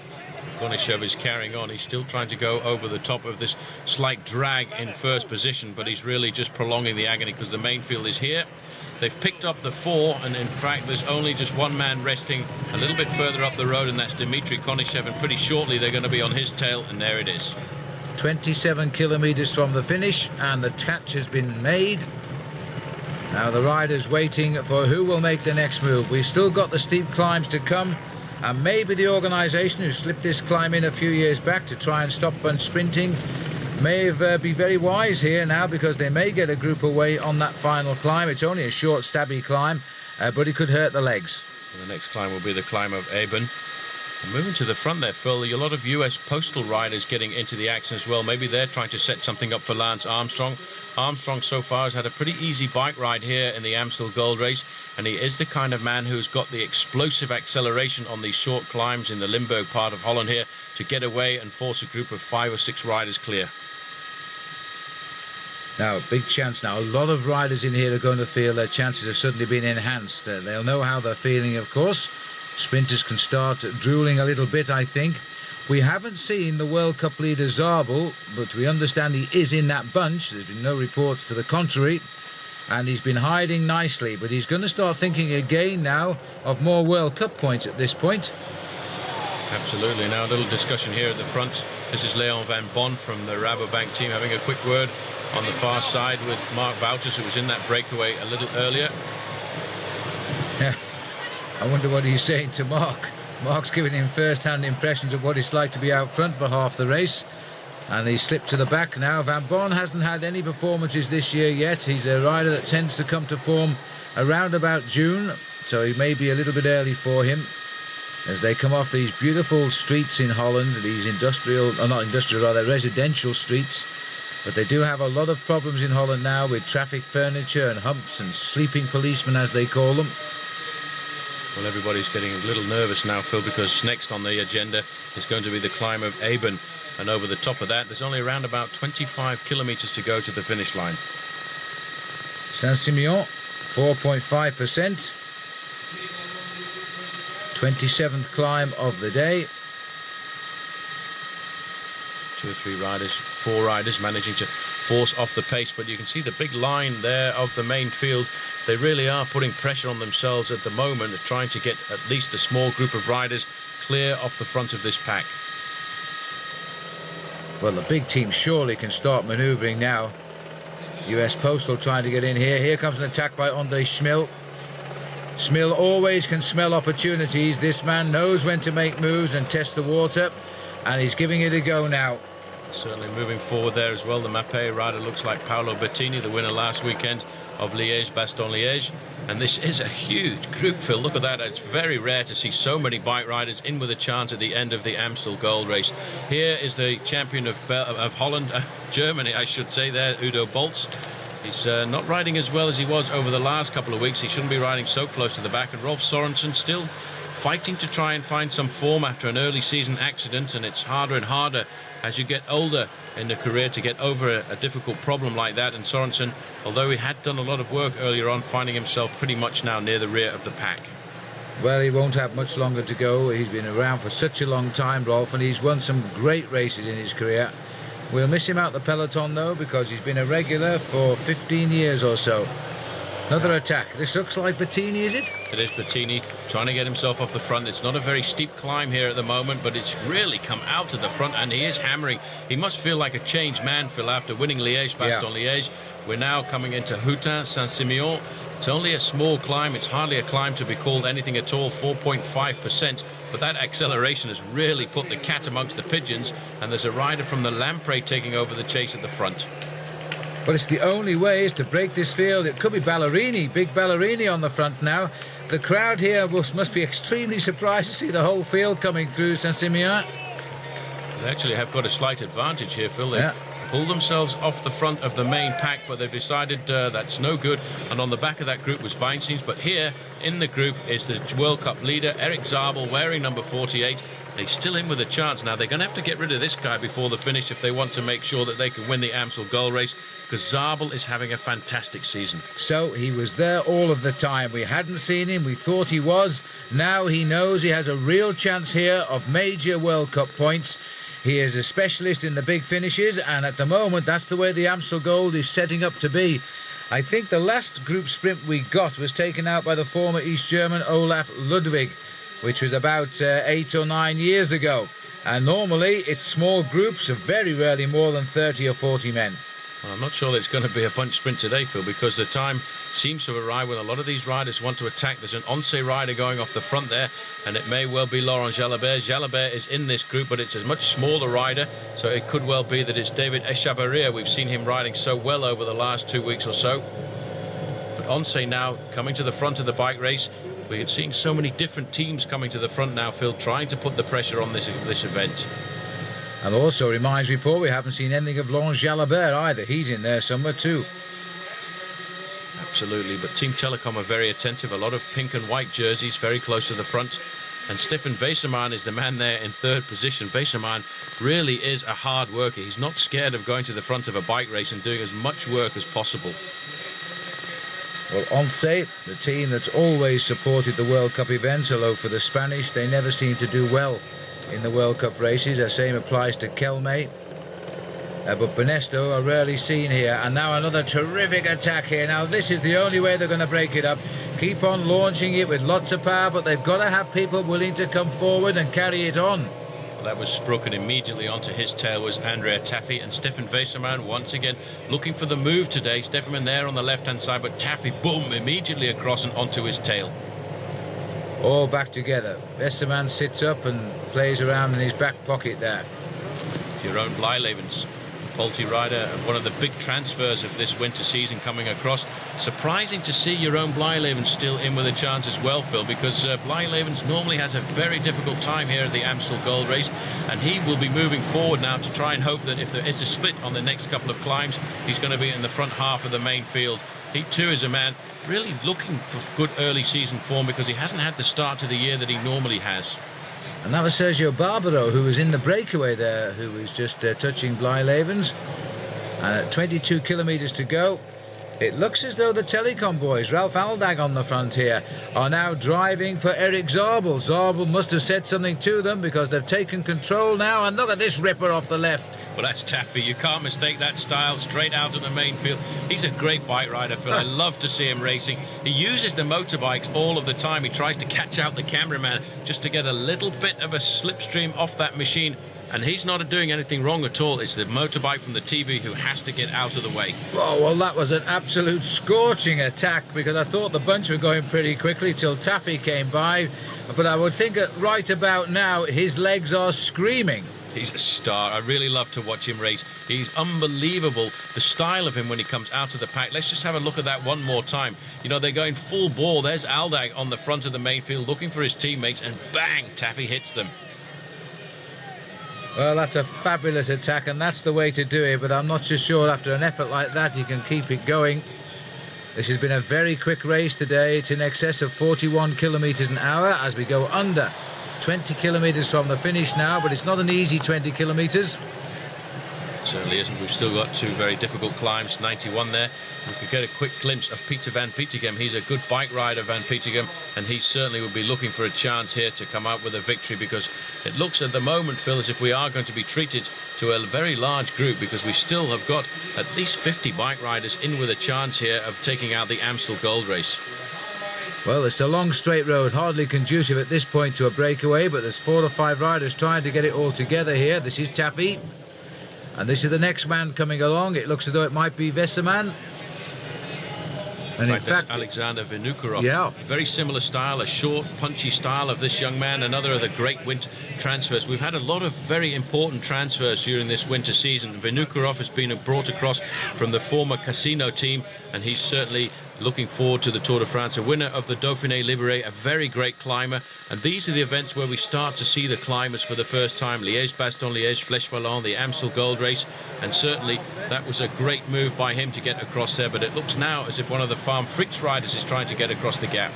Konishev is carrying on. He's still trying to go over the top of this slight drag in first position, but he's really just prolonging the agony because the main field is here. They've picked up the 4, and in fact there's only just one man resting a little bit further up the road, and that's Dmitry Konishev, and pretty shortly they're going to be on his tail, and there it is. 27 kilometres from the finish, and the catch has been made. Now the riders waiting for who will make the next move. We've still got the steep climbs to come, and maybe the organisation who slipped this climb in a few years back to try and stop bunch sprinting may be very wise here now, because they may get a group away on that final climb. It's only a short stabby climb, but it could hurt the legs. And the next climb will be the climb of Eben. And moving to the front there, Phil, a lot of US postal riders getting into the action as well. Maybe they're trying to set something up for Lance Armstrong. Armstrong so far has had a pretty easy bike ride here in the Amstel Gold Race, and he is the kind of man who's got the explosive acceleration on these short climbs in the Limburg part of Holland here to get away and force a group of 5 or 6 riders clear. Now, big chance now. A lot of riders in here are going to feel their chances have suddenly been enhanced. They'll know how they're feeling, of course. Sprinters can start drooling a little bit, I think. We haven't seen the World Cup leader Zabel, but we understand he is in that bunch. There's been no reports to the contrary, and he's been hiding nicely, but he's going to start thinking again now of more World Cup points at this point. Absolutely. Now a little discussion here at the front. This is Leon van Bon from the Rabobank team having a quick word on the far side with Mark Wouters, who was in that breakaway a little earlier. Yeah, I wonder what he's saying to Mark. Mark's giving him first-hand impressions of what it's like to be out front for half the race, and he slipped to the back now. Van Bon hasn't had any performances this year yet. He's a rider that tends to come to form around about June, so he may be a little bit early for him as they come off these beautiful streets in Holland, these residential streets. But they do have a lot of problems in Holland now with traffic furniture and humps and sleeping policemen, as they call them. Well, everybody's getting a little nervous now, Phil, because next on the agenda is going to be the climb of Eben. And over the top of that, there's only around about 25 kilometres to go to the finish line. Saint-Simeon, 4.5%. 27th climb of the day. 2 or 3 riders, 4 riders managing to force off the pace, but you can see the big line there of the main field. They really are putting pressure on themselves at the moment, trying to get at least a small group of riders clear off the front of this pack. Well, the big team surely can start manoeuvring now. US Postal trying to get in here. Here comes an attack by André Schmil. Schmil always can smell opportunities. This man knows when to make moves and test the water, and he's giving it a go now. Certainly moving forward there as well. The Mapei rider looks like Paolo Bettini, the winner last weekend of Liège-Bastogne-Liège. And this is a huge group, Phil. Look at that. It's very rare to see so many bike riders in with a chance at the end of the Amstel Gold Race. Here is the champion of Holland, Germany, I should say there, Udo Boltz. He's not riding as well as he was over the last couple of weeks. He shouldn't be riding so close to the back. And Rolf Sorensen still fighting to try and find some form after an early season accident, and it's harder and harder as you get older in the career to get over a difficult problem like that. And Sorensen, although he had done a lot of work earlier on, finding himself pretty much now near the rear of the pack. Well, he won't have much longer to go. He's been around for such a long time, Rolf, and he's won some great races in his career. We'll miss him out the peloton, though, because he's been a regular for 15 years or so. Another attack. This looks like Bettini, is it? It is Bettini trying to get himself off the front. It's not a very steep climb here at the moment, but it's really come out to the front, and he is hammering. He must feel like a changed man, Phil, after winning Liège-Bastogne-Liège. We're now coming into Houtin, Saint-Simeon. It's only a small climb. It's hardly a climb to be called anything at all, 4.5%. But that acceleration has really put the cat amongst the pigeons, and there's a rider from the Lamprey taking over the chase at the front. But it's the only way is to break this field. It could be Ballerini, big Ballerini on the front now. The crowd here must be extremely surprised to see the whole field coming through Saint-Simeon. They actually have got a slight advantage here, Phil. They've pull themselves off the front of the main pack, but they've decided that's no good. And on the back of that group was Weinsteins, but here in the group is the World Cup leader, Erik Zabel, wearing number 48. He's still in with a chance now. They're going to have to get rid of this guy before the finish if they want to make sure that they can win the Amstel Gold Race, because Zabel is having a fantastic season. So he was there all of the time. We hadn't seen him. We thought he was. Now he knows he has a real chance here of major World Cup points. He is a specialist in the big finishes, and at the moment that's the way the Amstel Gold is setting up to be. I think the last group sprint we got was taken out by the former East German Olaf Ludwig, which was about 8 or 9 years ago. And normally it's small groups of very rarely more than 30 or 40 men. Well, I'm not sure there's going to be a bunch sprint today, Phil, because the time seems to arrive when a lot of these riders want to attack. There's an Once rider going off the front there, and it may well be Laurent Jalabert. Jalabert is in this group, but it's a much smaller rider, so it could well be that it's David Echavarria. We've seen him riding so well over the last 2 weeks or so. But Once now coming to the front of the bike race. We're seeing so many different teams coming to the front now, Phil, trying to put the pressure on this event. And also reminds me, Paul, we haven't seen anything of Laurent Jalabert either. He's in there somewhere too. Absolutely, but Team Telecom are very attentive. A lot of pink and white jerseys very close to the front. And Stefan Weserman is the man there in third position. Weserman really is a hard worker. He's not scared of going to the front of a bike race and doing as much work as possible. Well, Once, the team that's always supported the World Cup events, although for the Spanish they never seem to do well in the World Cup races. The same applies to Kelme. But Benesto are rarely seen here. And now another terrific attack here. Now this is the only way they're going to break it up. Keep on launching it with lots of power, but they've got to have people willing to come forward and carry it on. That was Sprook, and immediately onto his tail was Andrea Taffy, and Stefan Weserman once again looking for the move today. Stefan there on the left-hand side, but Taffy, boom, immediately across and onto his tail. All back together. Weserman sits up and plays around in his back pocket there. Jeroen Blijlevens, Polte rider, one of the big transfers of this winter season coming across. Surprising to see Jeroen Blijlevens still in with a chance as well, Phil, because Blijlevens normally has a very difficult time here at the Amstel Gold Race, and he will be moving forward now to try and hope that if there is a split on the next couple of climbs, he's going to be in the front half of the main field. He too is a man really looking for good early season form, because he hasn't had the start to the year that he normally has. And that was Sergio Barbaro, who was in the breakaway there, who was just touching Blijlevens. And at 22 kilometres to go, it looks as though the Telecom boys, Ralph Aldag on the front here, are now driving for Erik Zabel. Zabel must have said something to them, because they've taken control now. And look at this ripper off the left. Well, that's Taffy. You can't mistake that style, straight out of the main field. He's a great bike rider, Phil. I love to see him racing. He uses the motorbikes all of the time. He tries to catch out the cameraman just to get a little bit of a slipstream off that machine. And he's not doing anything wrong at all. It's the motorbike from the TV who has to get out of the way. Oh, well, that was an absolute scorching attack, because I thought the bunch were going pretty quickly till Taffy came by. But I would think that right about now, his legs are screaming. He's a star. I really love to watch him race. He's unbelievable. The style of him when he comes out of the pack. Let's just have a look at that one more time. You know, they're going full bore. There's Aldag on the front of the main field looking for his teammates, and bang, Taffy hits them. Well, that's a fabulous attack, and that's the way to do it, but I'm not so sure after an effort like that you can keep it going. This has been a very quick race today. It's in excess of 41 kilometres an hour as we go under 20 kilometres from the finish now, but it's not an easy 20 kilometres. It certainly isn't. We've still got two very difficult climbs. 91 there. We could get a quick glimpse of Peter van Petegem. He's a good bike rider, Van Petegem, and he certainly would be looking for a chance here to come out with a victory, because it looks at the moment, Phil, as if we are going to be treated to a very large group, because we still have got at least 50 bike riders in with a chance here of taking out the Amstel Gold Race. Well, it's a long straight road, hardly conducive at this point to a breakaway, but there's 4 or 5 riders trying to get it all together here. This is Taffy, and this is the next man coming along. It looks as though it might be Weserman. And in fact, Alexander Vinokurov. Yeah. Very similar style, a short, punchy style of this young man. Another of the great winter transfers. We've had a lot of very important transfers during this winter season. Vinokurov has been brought across from the former Casino team, and he's certainly looking forward to the Tour de France, a winner of the Dauphiné Libéré, a very great climber. And these are the events where we start to see the climbers for the first time. Liège-Bastogne-Liège, Flèche Wallonne, the Amstel Gold Race, and certainly that was a great move by him to get across there. But it looks now as if one of the Farm Fricks riders is trying to get across the gap.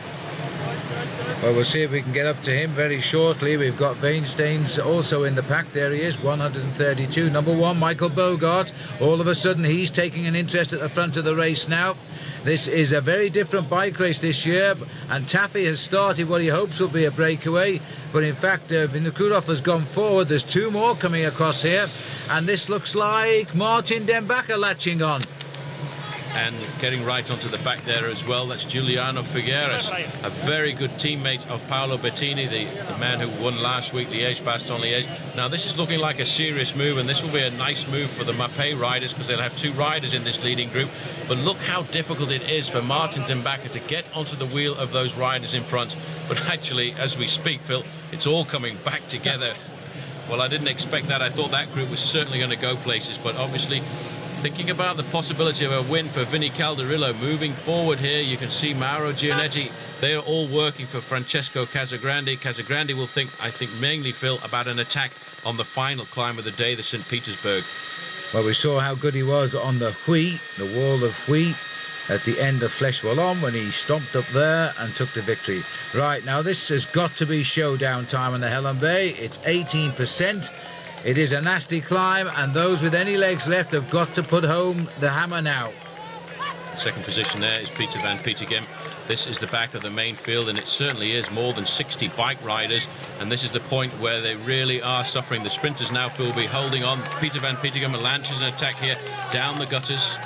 Well, we'll see if we can get up to him very shortly. We've got Weinsteins also in the pack. There he is, 132. Number 1, Michael Bogart. All of a sudden, he's taking an interest at the front of the race now. This is a very different bike race this year, and Taffy has started what he hopes will be a breakaway. But in fact, Vinokurov has gone forward. There's 2 more coming across here, and this looks like Martin Dembacke latching on. And getting right onto the back there as well, that's Giuliano Figueres, a very good teammate of Paolo Bettini, the man who won last week, Liège-Bastogne-Liège. Now this is looking like a serious move, and this will be a nice move for the Mapei riders, because they'll have 2 riders in this leading group. But look how difficult it is for Martin Dembacke to get onto the wheel of those riders in front. But actually, as we speak, Phil, it's all coming back together. Well, I didn't expect that. I thought that group was certainly going to go places, but obviously, thinking about the possibility of a win for Vinny Calderillo moving forward here, you can see Mauro Gianetti. They are all working for Francesco Casagrande. Casagrande will think, I think mainly, Phil, about an attack on the final climb of the day, the St. Petersburg. Well, we saw how good he was on the Huy, the wall of Huy, at the end of Flèche Wallonne when he stomped up there and took the victory. Right, now this has got to be showdown time on the Helen Bay. It's 18%. It is a nasty climb, and those with any legs left have got to put home the hammer now. Second position there is Peter van Petegem. This is the back of the main field, and it certainly is more than 60 bike riders, and this is the point where they really are suffering. The sprinters now will be holding on. Peter van Petegem launches an attack here down the gutters.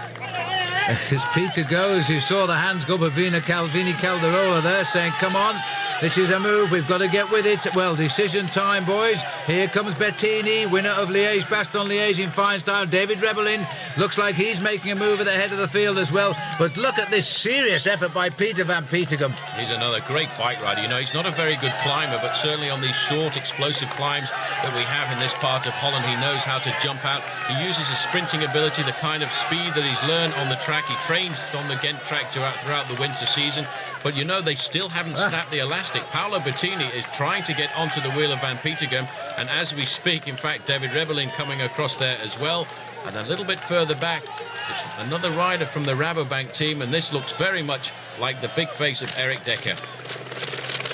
As Peter goes, you saw the hands go of Vini Calderola there saying, come on, this is a move, we've got to get with it. Well, decision time, boys. Here comes Bettini, winner of Liège-Bastogne-Liège in fine style. David Rebellin looks like he's making a move at the head of the field as well. But look at this serious effort by Peter van Petegem. He's another great bike rider. You know, he's not a very good climber, but certainly on these short, explosive climbs that we have in this part of Holland, he knows how to jump out. He uses his sprinting ability, the kind of speed that he's learned on the track. He trains on the Ghent track throughout the winter season. But you know, they still haven't snapped the elastic. Paolo Bettini is trying to get onto the wheel of Van Petegem, and as we speak, in fact, David Rebellin coming across there as well. And a little bit further back, it's another rider from the Rabobank team, and this looks very much like the big face of Eric Decker.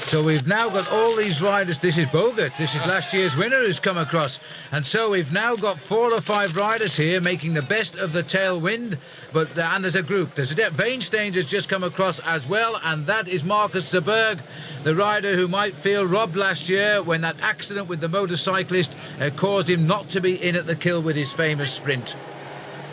So we've now got all these riders. This is Bogart. This is last year's winner who's come across. And so we've now got 4 or 5 riders here making the best of the tailwind. And there's a group. There's Weinsteins has just come across as well. And that is Marcus Seberg, the rider who might feel robbed last year when that accident with the motorcyclist caused him not to be in at the kill with his famous sprint.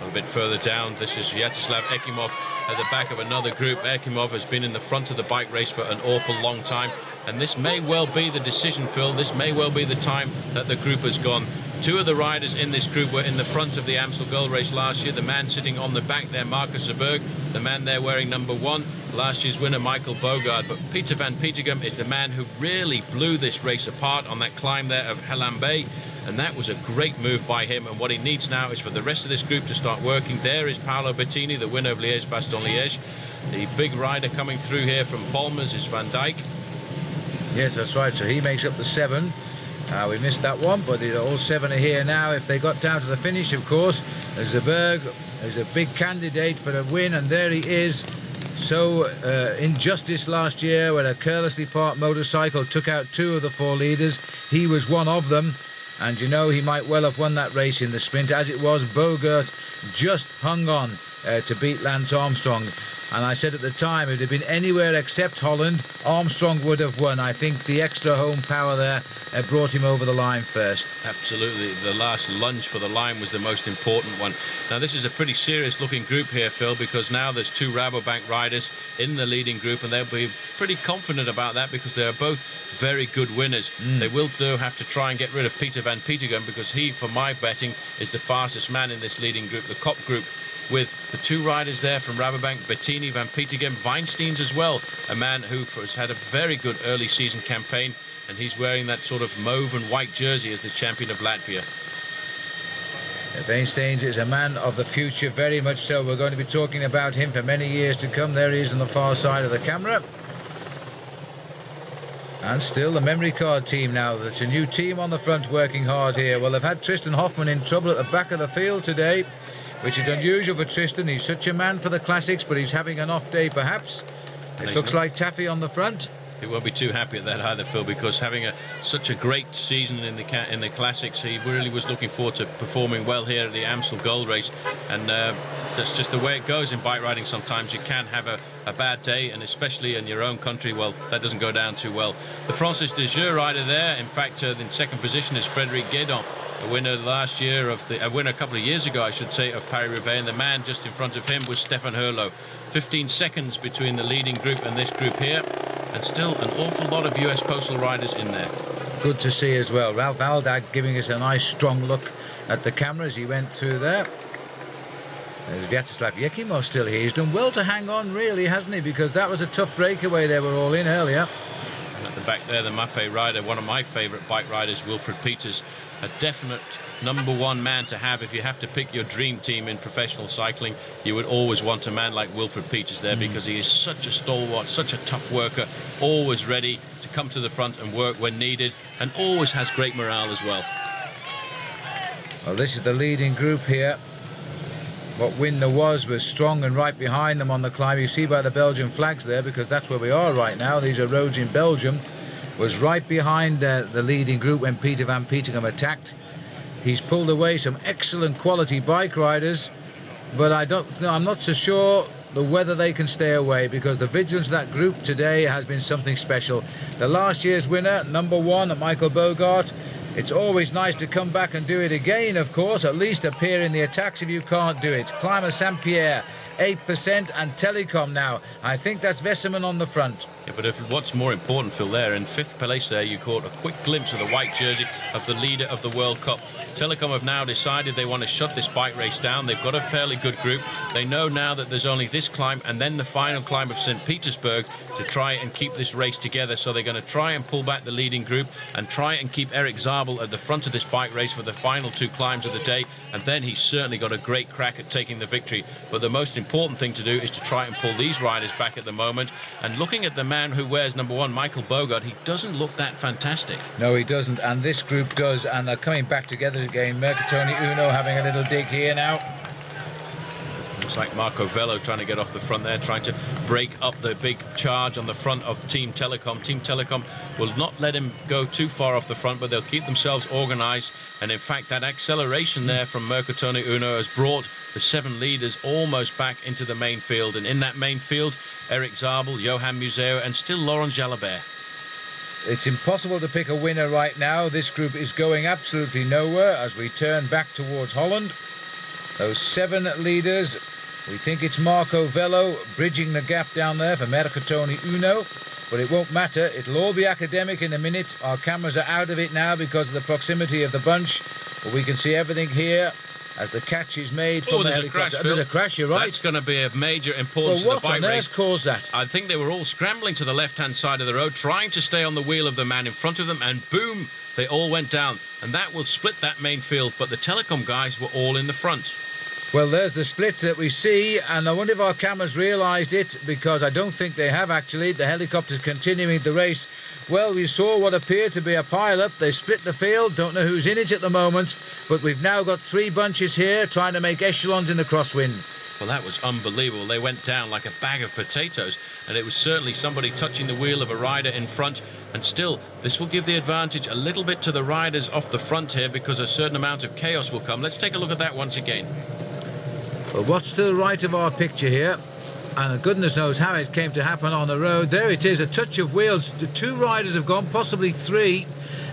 A bit further down, this is Vyacheslav Ekimov at the back of another group. Ekimov has been in the front of the bike race for an awful long time, and this may well be the decision, Phil. This may well be the time that the group has gone. 2 of the riders in this group were in the front of the Amstel Gold Race last year. The man sitting on the back there, Marcus Seberg, the man there wearing number 1, last year's winner, Michael Bogard. But Peter van Petegem is the man who really blew this race apart on that climb there of Helen Bay. And that was a great move by him, and what he needs now is for the rest of this group to start working. There is Paolo Bettini, the winner of Liège-Bastogne-Liège. The big rider coming through here from Balmers is Van Dijk. Yes, that's right, so he makes up the 7. We missed that one, but all 7 are here now. If they got down to the finish, of course, Seberg is a big candidate for a win, and there he is. So injustice last year when a carelessly parked motorcycle took out 2 of the 4 leaders. He was one of them. And you know, he might well have won that race in the sprint. As it was, Bogart just hung on to beat Lance Armstrong. And I said at the time, if it had been anywhere except Holland, Armstrong would have won. I think the extra home power there brought him over the line first. Absolutely. The last lunge for the line was the most important one. Now, this is a pretty serious looking group here, Phil, because now there's 2 Rabobank riders in the leading group, and they'll be pretty confident about that because they are both very good winners. They will, though, have to try and get rid of Peter van Petegem because he, for my betting, is the fastest man in this leading group, the Cop group, with the 2 riders there from Rabobank, Bettini, Van Petegem, Weinsteins as well, a man who has had a very good early season campaign, and he's wearing that sort of mauve and white jersey as the champion of Latvia. Weinstein is a man of the future, very much so. We're going to be talking about him for many years to come. There he is on the far side of the camera. And still the memory card team now. That's a new team on the front working hard here. Well, they've had Tristan Hoffman in trouble at the back of the field today, which is unusual for Tristan. He's such a man for the classics, but he's having an off day perhaps. It looks like Taffy on the front. He won't be too happy at that either, Phil, because having such a great season in the classics, he really was looking forward to performing well here at the Amstel Gold Race, and that's just the way it goes in bike riding. Sometimes you can have a bad day, and especially in your own country, well, that doesn't go down too well. The Francis de Jeux rider there, in fact, in second position is Frédéric Guédon, a winner last year a winner a couple of years ago, I should say, of Paris-Roubaix, and the man just in front of him was Stefan Herlo. 15 seconds between the leading group and this group here, and still an awful lot of US postal riders in there. Good to see as well. Ralph Aldag giving us a nice strong look at the camera as he went through there. There's Vyacheslav Yekimov still here. He's done well to hang on, really, hasn't he? Because that was a tough breakaway they were all in earlier. And at the back there, the Mapei rider, one of my favourite bike riders, Wilfred Peters, a definite #1 man to have. If you have to pick your dream team in professional cycling, you would always want a man like Wilfred Peters there, because he is such a stalwart, such a tough worker, always ready to come to the front and work when needed, and always has great morale as well. Well, this is the leading group here. What win there was strong and right behind them on the climb. You see by the Belgian flags there, because that's where we are right now. These are roads in Belgium. Was right behind the leading group when Peter van Petegem attacked. He's pulled away some excellent quality bike riders, but I'm not so sure whether they can stay away, because the vigilance of that group today has been something special. The last year's winner, #1, Michael Bogart. It's always nice to come back and do it again, of course, at least appear in the attacks if you can't do it. Climber Saint-Pierre, 8%, and Telecom now. I think that's Vesseman on the front. Yeah, but what's more important, Phil, there, in 5th place there, you caught a quick glimpse of the white jersey of the leader of the World Cup. Telecom have now decided they want to shut this bike race down. They've got a fairly good group. They know now that there's only this climb and then the final climb of St. Petersburg to try and keep this race together. So they're going to try and pull back the leading group and try and keep Eric Zabel at the front of this bike race for the final 2 climbs of the day. And then he's certainly got a great crack at taking the victory. But the most important thing to do is to try and pull these riders back at the moment. And looking at the man who wears #1, Michael Bogart, he doesn't look that fantastic. No, he doesn't, and this group does, and they're coming back together again. Mercatoni Uno having a little dig here now. Looks like Marco Velo trying to get off the front there, trying to break up the big charge on the front of Team Telecom. Team Telecom will not let him go too far off the front, but they'll keep themselves organised. And in fact, that acceleration there from Mercatoni Uno has brought the 7 leaders almost back into the main field. And in that main field, Eric Zabel, Johan Museo, and still Laurent Jalabert. It's impossible to pick a winner right now. This group is going absolutely nowhere as we turn back towards Holland. Those 7 leaders. We think it's Marco Velo bridging the gap down there for Mercatoni Uno, but it won't matter. It'll all be academic in a minute. Our cameras are out of it now because of the proximity of the bunch, but we can see everything here as the catch is made from the helicopter. There's a crash, you're right. That's going to be of major importance to the bike race. Well, what on earth caused that? I think they were all scrambling to the left-hand side of the road, trying to stay on the wheel of the man in front of them, and boom, they all went down. And that will split that main field, but the Telecom guys were all in the front. Well, there's the split that we see, and I wonder if our cameras realised it, because I don't think they have actually. The helicopter's continuing the race. Well, we saw what appeared to be a pile-up. They split the field, don't know who's in it at the moment, but we've now got 3 bunches here trying to make echelons in the crosswind. Well, that was unbelievable. They went down like a bag of potatoes, and it was certainly somebody touching the wheel of a rider in front. And still, this will give the advantage a little bit to the riders off the front here, because a certain amount of chaos will come. Let's take a look at that once again. Well, what's to the right of our picture here, and goodness knows how it came to happen on the road. There it is, a touch of wheels. The 2 riders have gone, possibly 3.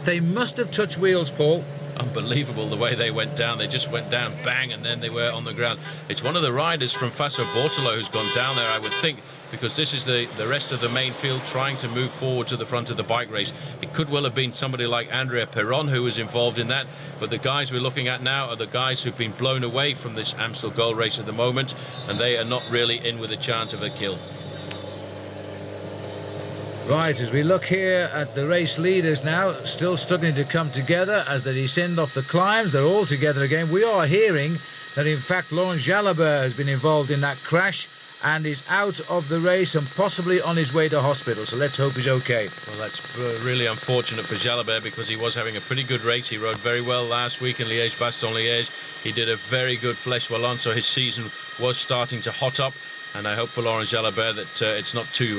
They must have touched wheels, Paul. Unbelievable the way they went down. They just went down, bang, and then they were on the ground. It's one of the riders from Faso Bortolo who's gone down there, I would think, because this is the rest of the main field trying to move forward to the front of the bike race. It could well have been somebody like Andrea Perron who was involved in that, but the guys we're looking at now are the guys who've been blown away from this Amstel Gold Race at the moment, and they are not really in with a chance of a kill. Right, as we look here at the race leaders now, still struggling to come together as they descend off the climbs. They're all together again. We are hearing that, in fact, Laurent Jalabert has been involved in that crash and is out of the race and possibly on his way to hospital. So let's hope he's okay. Well, that's really unfortunate for Jalabert, because he was having a pretty good race. He rode very well last week in Liège-Bastogne-Liège. He did a very good Flèche Wallonne, so his season was starting to hot up. And I hope for Laurent Jalabert that it's not too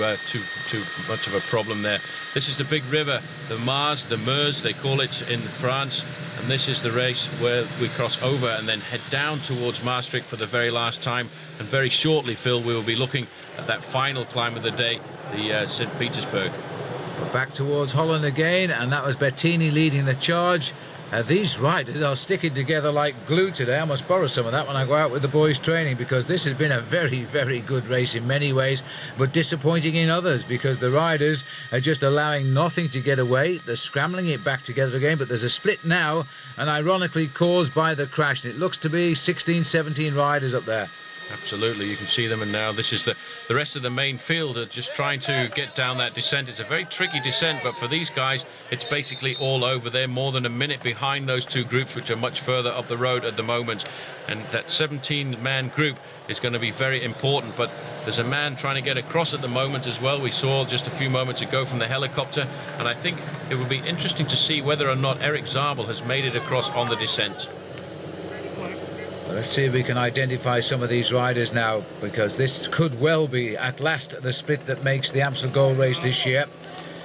much of a problem there. This is the big river, the Mars, the Meuse, they call it in France. And this is the race where we cross over and then head down towards Maastricht for the very last time. And very shortly, Phil, we will be looking at that final climb of the day, the St. Petersburg. We're back towards Holland again, and that was Bettini leading the charge. These riders are sticking together like glue today. I must borrow some of that when I go out with the boys training, because this has been a very, very good race in many ways, but disappointing in others, because the riders are just allowing nothing to get away. They're scrambling it back together again, but there's a split now, and ironically caused by the crash. And it looks to be 16, 17 riders up there. Absolutely, you can see them, and now this is the rest of the main field are just trying to get down that descent. It's a very tricky descent, but for these guys it's basically all over. They're more than a minute behind those two groups, which are much further up the road at the moment, and that 17-man group is going to be very important. But there's a man trying to get across at the moment as well. We saw just a few moments ago from the helicopter, and I think it would be interesting to see whether or not Eric Zabel has made it across on the descent. Let's see if we can identify some of these riders now, because this could well be at last the split that makes the Amstel Gold Race this year.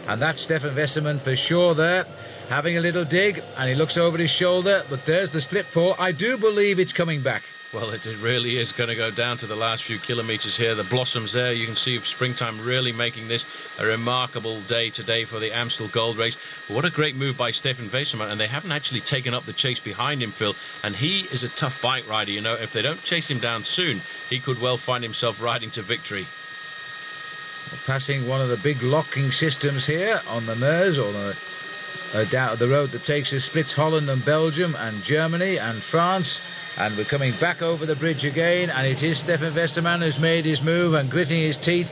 And that's Stefan Westermann for sure there, having a little dig, and he looks over his shoulder, but there's the split, Paul. I do believe it's coming back. Well, it really is going to go down to the last few kilometres here. The blossoms there, you can see springtime really making this a remarkable day today for the Amstel Gold Race. But what a great move by Stefan Westermann, and they haven't actually taken up the chase behind him, Phil. And he is a tough bike rider, you know. If they don't chase him down soon, he could well find himself riding to victory. We're passing one of the big locking systems here on the Meuse, or down the road that takes us, splits Holland and Belgium and Germany and France. And we're coming back over the bridge again, and it is Stefan Westermann who's made his move and gritting his teeth.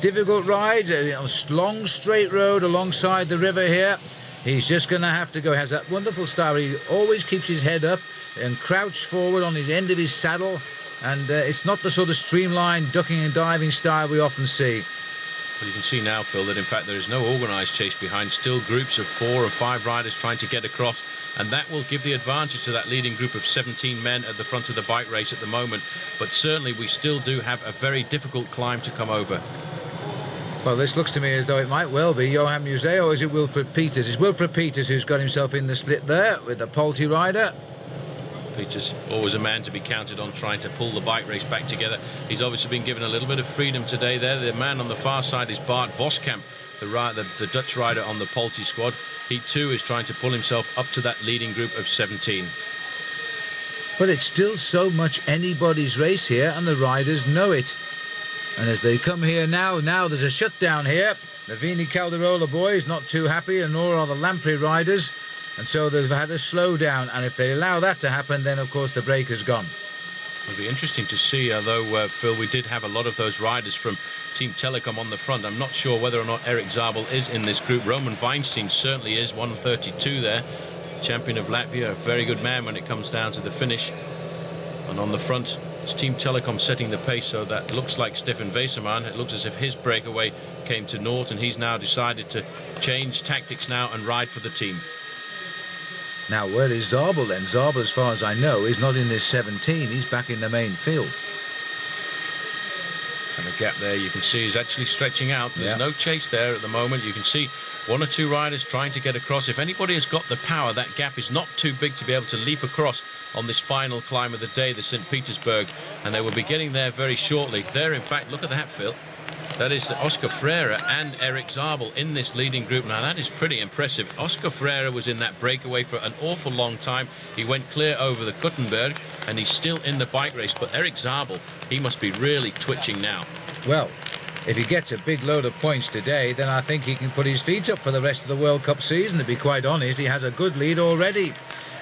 Difficult ride, a long straight road alongside the river here. He's just going to have to go. He has that wonderful style. He always keeps his head up and crouched forward on his end of his saddle, and it's not the sort of streamlined ducking and diving style we often see. Well, you can see now, Phil, that in fact there is no organised chase behind. Still groups of 4 or 5 riders trying to get across, and that will give the advantage to that leading group of 17 men at the front of the bike race at the moment. But certainly we still do have a very difficult climb to come over. Well, this looks to me as though it might well be Johan Museeuw, or is it Wilfred Peters? It's Wilfred Peters who's got himself in the split there with the Polti rider. Peters, always a man to be counted on, trying to pull the bike race back together. He's obviously been given a little bit of freedom today there. The man on the far side is Bart Voskamp, the Dutch rider on the Polti squad. He too is trying to pull himself up to that leading group of 17. But it's still so much anybody's race here, and the riders know it. And as they come here now there's a shutdown here. The Vini Calderola boys not too happy, and nor are the Lamprey riders. And so they've had a slowdown, and if they allow that to happen, then of course the break is gone. It'll be interesting to see, although Phil, we did have a lot of those riders from Team Telecom on the front. I'm not sure whether or not Eric Zabel is in this group. Roman Weinstein certainly is, 132 there, champion of Latvia, a very good man when it comes down to the finish. And on the front, it's Team Telecom setting the pace, so that looks like Stefan Westermann. It looks as if his breakaway came to naught, and he's now decided to change tactics now and ride for the team. Now, where is Zabel then? Zabel, as far as I know, is not in this 17. He's back in the main field. And the gap there, you can see, is actually stretching out. There's no chase there at the moment. You can see 1 or 2 riders trying to get across. If anybody has got the power, that gap is not too big to be able to leap across on this final climb of the day, the St. Petersburg. And they will be getting there very shortly. There, in fact, look at that, Phil. That is Oscar Freire and Eric Zabel in this leading group. Now, that is pretty impressive. Oscar Freire was in that breakaway for an awful long time. He went clear over the Kuttenberg, and he's still in the bike race. But Eric Zabel, he must be really twitching now. Well, if he gets a big load of points today, then I think he can put his feet up for the rest of the World Cup season. To be quite honest, he has a good lead already.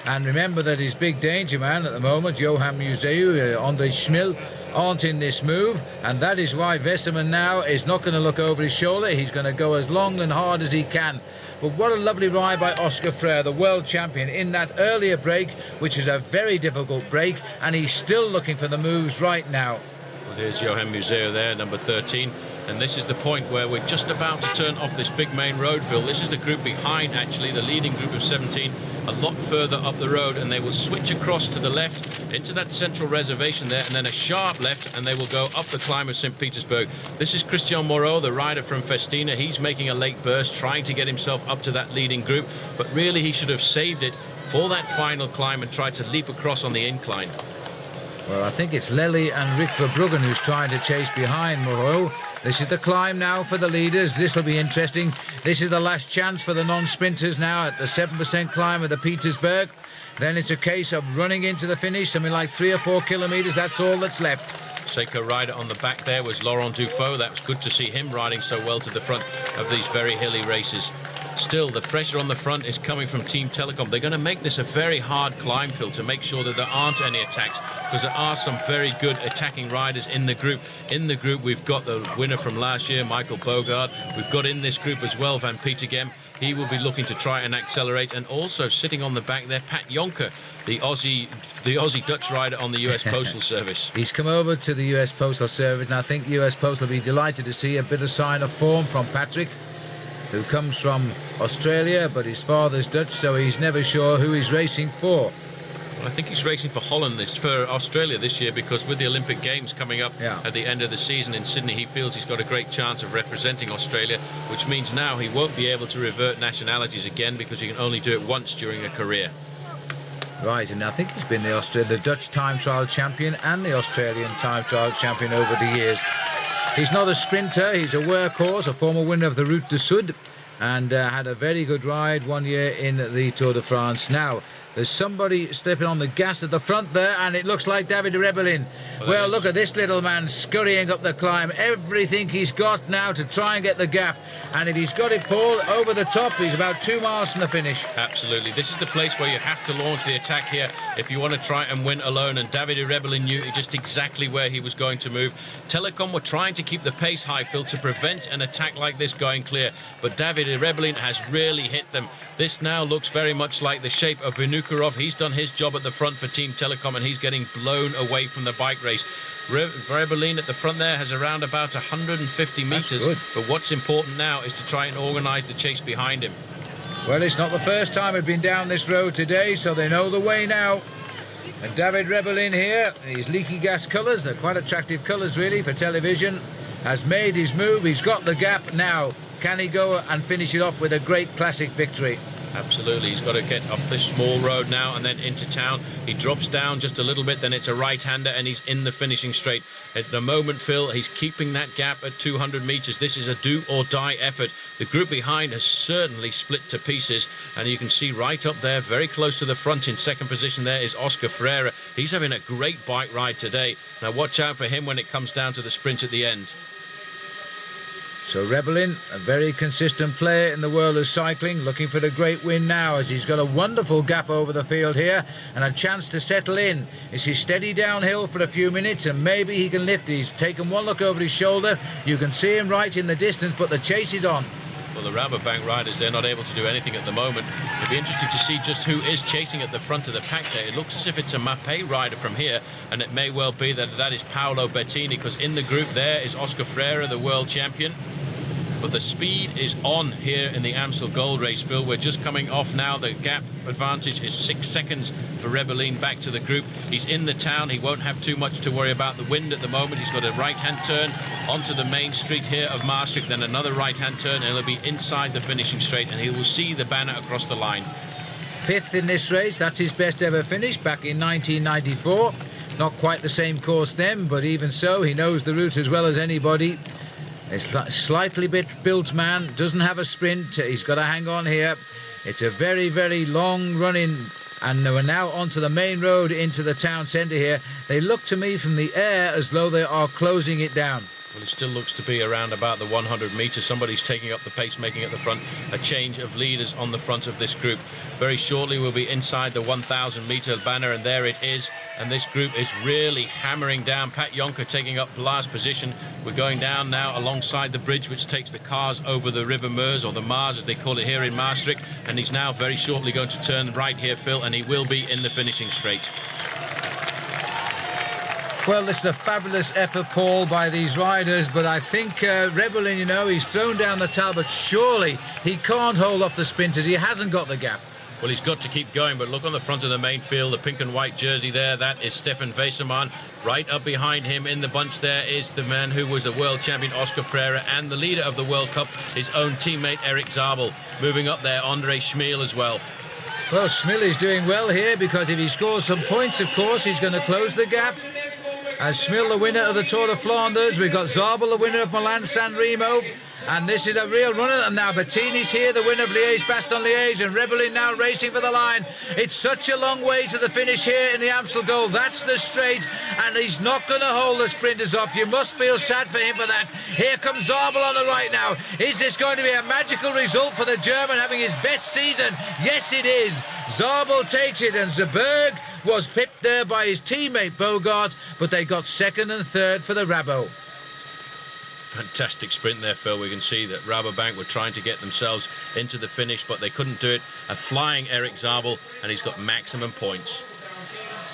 And remember that his big danger man at the moment, Johan Museeuw, André Schmil, aren't in this move, and that is why Westerman now is not going to look over his shoulder. He's going to go as long and hard as he can. But what a lovely ride by Oscar Freire, the world champion, in that earlier break, which is a very difficult break, and he's still looking for the moves right now. Well, here's Johan Museo there, number 13. And this is the point where we're just about to turn off this big main road, Phil. This is the group behind, actually, the leading group of 17, a lot further up the road, and they will switch across to the left into that central reservation there, and then a sharp left, and they will go up the climb of St. Petersburg. This is Christian Moreau, the rider from Festina. He's making a late burst, trying to get himself up to that leading group, but really he should have saved it for that final climb and tried to leap across on the incline. Well, I think it's Lely and Rick Verbruggen who's trying to chase behind Moreau. This is the climb now for the leaders. This will be interesting. This is the last chance for the non-sprinters now at the 7% climb of the Petersburg. Then it's a case of running into the finish, something like 3 or 4 kilometres. That's all that's left. Seiko rider on the back there was Laurent Dufaux. That was good to see him riding so well to the front of these very hilly races. Still, the pressure on the front is coming from Team Telecom. They're going to make this a very hard climb, Phil, to make sure that there aren't any attacks, because there are some very good attacking riders in the group. In the group, we've got the winner from last year, Michael Bogard. We've got in this group as well, Van Petegem. He will be looking to try and accelerate. And also sitting on the back there, Pat Jonker, the Aussie Dutch rider on the US Postal Service. He's come over to the US Postal Service, and I think US Postal will be delighted to see a bit of sign of form from Patrick, who comes from Australia, but his father's Dutch, so he's never sure who he's racing for. Well, I think he's racing for for Australia this year, because with the Olympic Games coming up at the end of the season in Sydney, he feels he's got a great chance of representing Australia, which means now he won't be able to revert nationalities again, because he can only do it once during a career. Right, and I think he's been the Dutch time trial champion and the Australian time trial champion over the years. He's not a sprinter, he's a workhorse, a former winner of the Route du Sud, and had a very good ride one year in the Tour de France. Now, there's somebody slipping on the gas at the front there, and it looks like David Rebellin. Well, look at this little man scurrying up the climb. Everything he's got now to try and get the gap. And if he's got it, Paul, over the top, he's about 2 miles from the finish. Absolutely. This is the place where you have to launch the attack here if you want to try and win alone. And David Rebellin knew just exactly where he was going to move. Telecom were trying to keep the pace high, Phil, to prevent an attack like this going clear. But David Rebellin has really hit them. This now looks very much like the shape of Vinokurov. He's done his job at the front for Team Telecom, and he's getting blown away from the bike race. Rebellin at the front there has around about 150 metres. But what's important now is to try and organise the chase behind him. Well, it's not the first time we've been down this road today, so they know the way now. And David Rebellin here, his leaky gas colours, they're quite attractive colours really for television, has made his move. He's got the gap now. Can he go and finish it off with a great classic victory? Absolutely. He's got to get off this small road now and then into town. He drops down just a little bit, then it's a right-hander, and he's in the finishing straight. At the moment, Phil, he's keeping that gap at 200 metres. This is a do-or-die effort. The group behind has certainly split to pieces, and you can see right up there, very close to the front in second position there, is Oscar Freire. He's having a great bike ride today. Now watch out for him when it comes down to the sprint at the end. So Rebellin, a very consistent player in the world of cycling, looking for the great win now, as he's got a wonderful gap over the field here and a chance to settle in. It's his steady downhill for a few minutes, and maybe he can lift it. He's taken one look over his shoulder. You can see him right in the distance, but the chase is on. Well, the Rabobank riders, they're not able to do anything at the moment. It'll be interesting to see just who is chasing at the front of the pack there. It looks as if it's a Mapei rider from here, and it may well be that that is Paolo Bettini, because in the group there is Oscar Freire, the world champion. But the speed is on here in the Amstel Gold Race, Phil. We're just coming off now. The gap advantage is 6 seconds for Rebellin back to the group. He's in the town. He won't have too much to worry about the wind at the moment. He's got a right-hand turn onto the main street here of Maastricht, then another right-hand turn, and he'll be inside the finishing straight, and he will see the banner across the line. 5th in this race. That's his best ever finish back in 1994. Not quite the same course then, but even so, he knows the route as well as anybody. A slightly built man, doesn't have a sprint. He's got to hang on here. It's a very, very long run-in, and we're now onto the main road into the town centre here. They look to me from the air as though they are closing it down. Well, it still looks to be around about the 100 metres. Somebody's taking up the pace, making at the front. A change of leaders on the front of this group. Very shortly we'll be inside the 1,000 metre banner, and there it is. And this group is really hammering down. Pat Jonker taking up last position. We're going down now alongside the bridge which takes the cars over the River Meuse, or the Mars as they call it here in Maastricht. And he's now very shortly going to turn right here, Phil, and he will be in the finishing straight. Well, this is a fabulous effort, Paul, by these riders, but I think Rebellin, you know, he's thrown down the towel, but surely he can't hold off the sprinters. He hasn't got the gap. Well, he's got to keep going, but look on the front of the main field, the pink and white jersey there, that is Stefan Weissermann. Right up behind him in the bunch there is the man who was the world champion, Oscar Freire, and the leader of the World Cup, his own teammate, Eric Zabel. Moving up there, Andre Schmiel as well. Well, Schmiel is doing well here, because if he scores some points, of course, he's going to close the gap. As Schmiel, the winner of the Tour de Flanders, we've got Zabel, the winner of Milan-San Remo, and this is a real runner. And now Bettini's here, the winner of Liège-Bastogne-Liège, and Rebellin now racing for the line. It's such a long way to the finish here in the Amstel Gold. That's the straight, and he's not going to hold the sprinters off. You must feel sad for him for that. Here comes Zabel on the right now. Is this going to be a magical result for the German having his best season? Yes, it is. Zabel takes it, and Zeberg was pipped there by his teammate Bogart, but they got second and third for the Rabo. Fantastic sprint there, Phil. We can see that Rabobank were trying to get themselves into the finish, but they couldn't do it. A flying Eric Zabel, and he's got maximum points.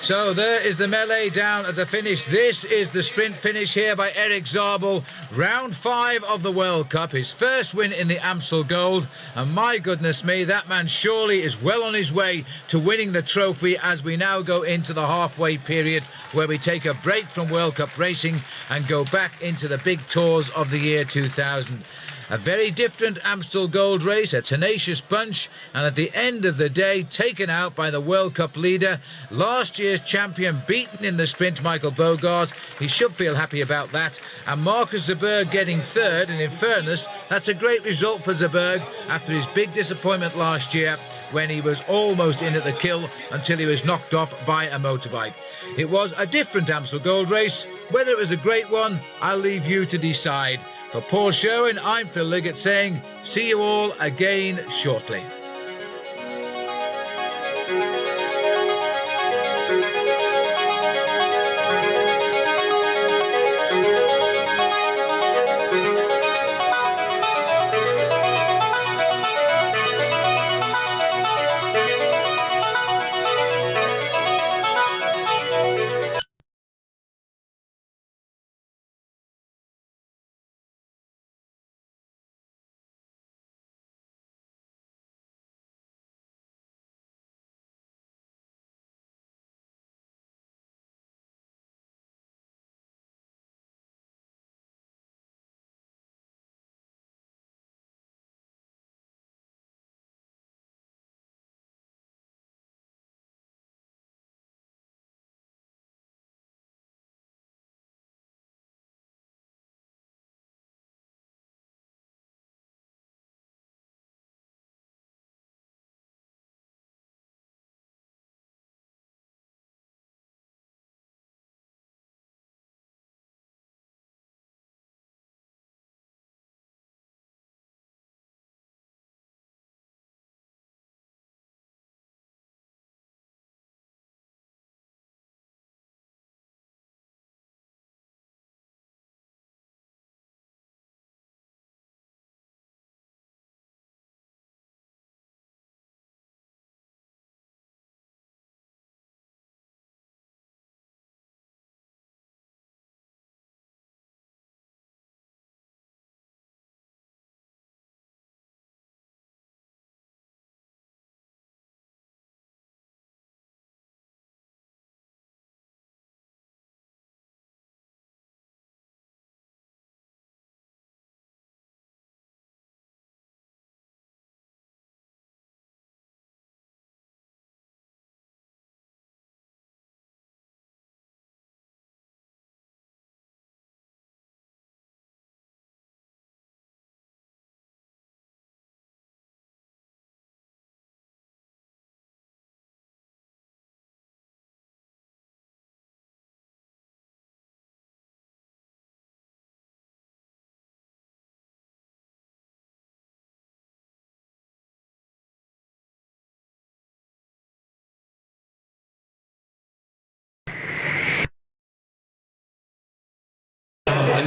So there is the melee down at the finish. This is the sprint finish here by Eric Zabel. Round 5 of the World Cup, his first win in the Amstel Gold. And my goodness me, that man surely is well on his way to winning the trophy as we now go into the halfway period, where we take a break from World Cup racing and go back into the big tours of the year 2000. A very different Amstel Gold race, a tenacious bunch, and at the end of the day, taken out by the World Cup leader, last year's champion, beaten in the sprint, Michael Bogart. He should feel happy about that. And Marcus Zeberg getting third, and in fairness, that's a great result for Zeberg after his big disappointment last year when he was almost in at the kill until he was knocked off by a motorbike. It was a different Amstel Gold race. Whether it was a great one, I'll leave you to decide. For Paul Sherwin, I'm Phil Liggett saying, see you all again shortly.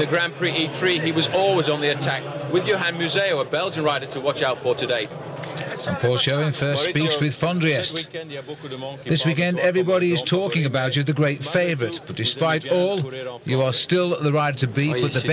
the Grand Prix E3, he was always on the attack, with Johan Museo, a Belgian rider to watch out for today. And Paul Schoen first speaks with Fondriest. This weekend everybody is talking about you, the great favourite, but despite all, you are still the rider to beat, but the best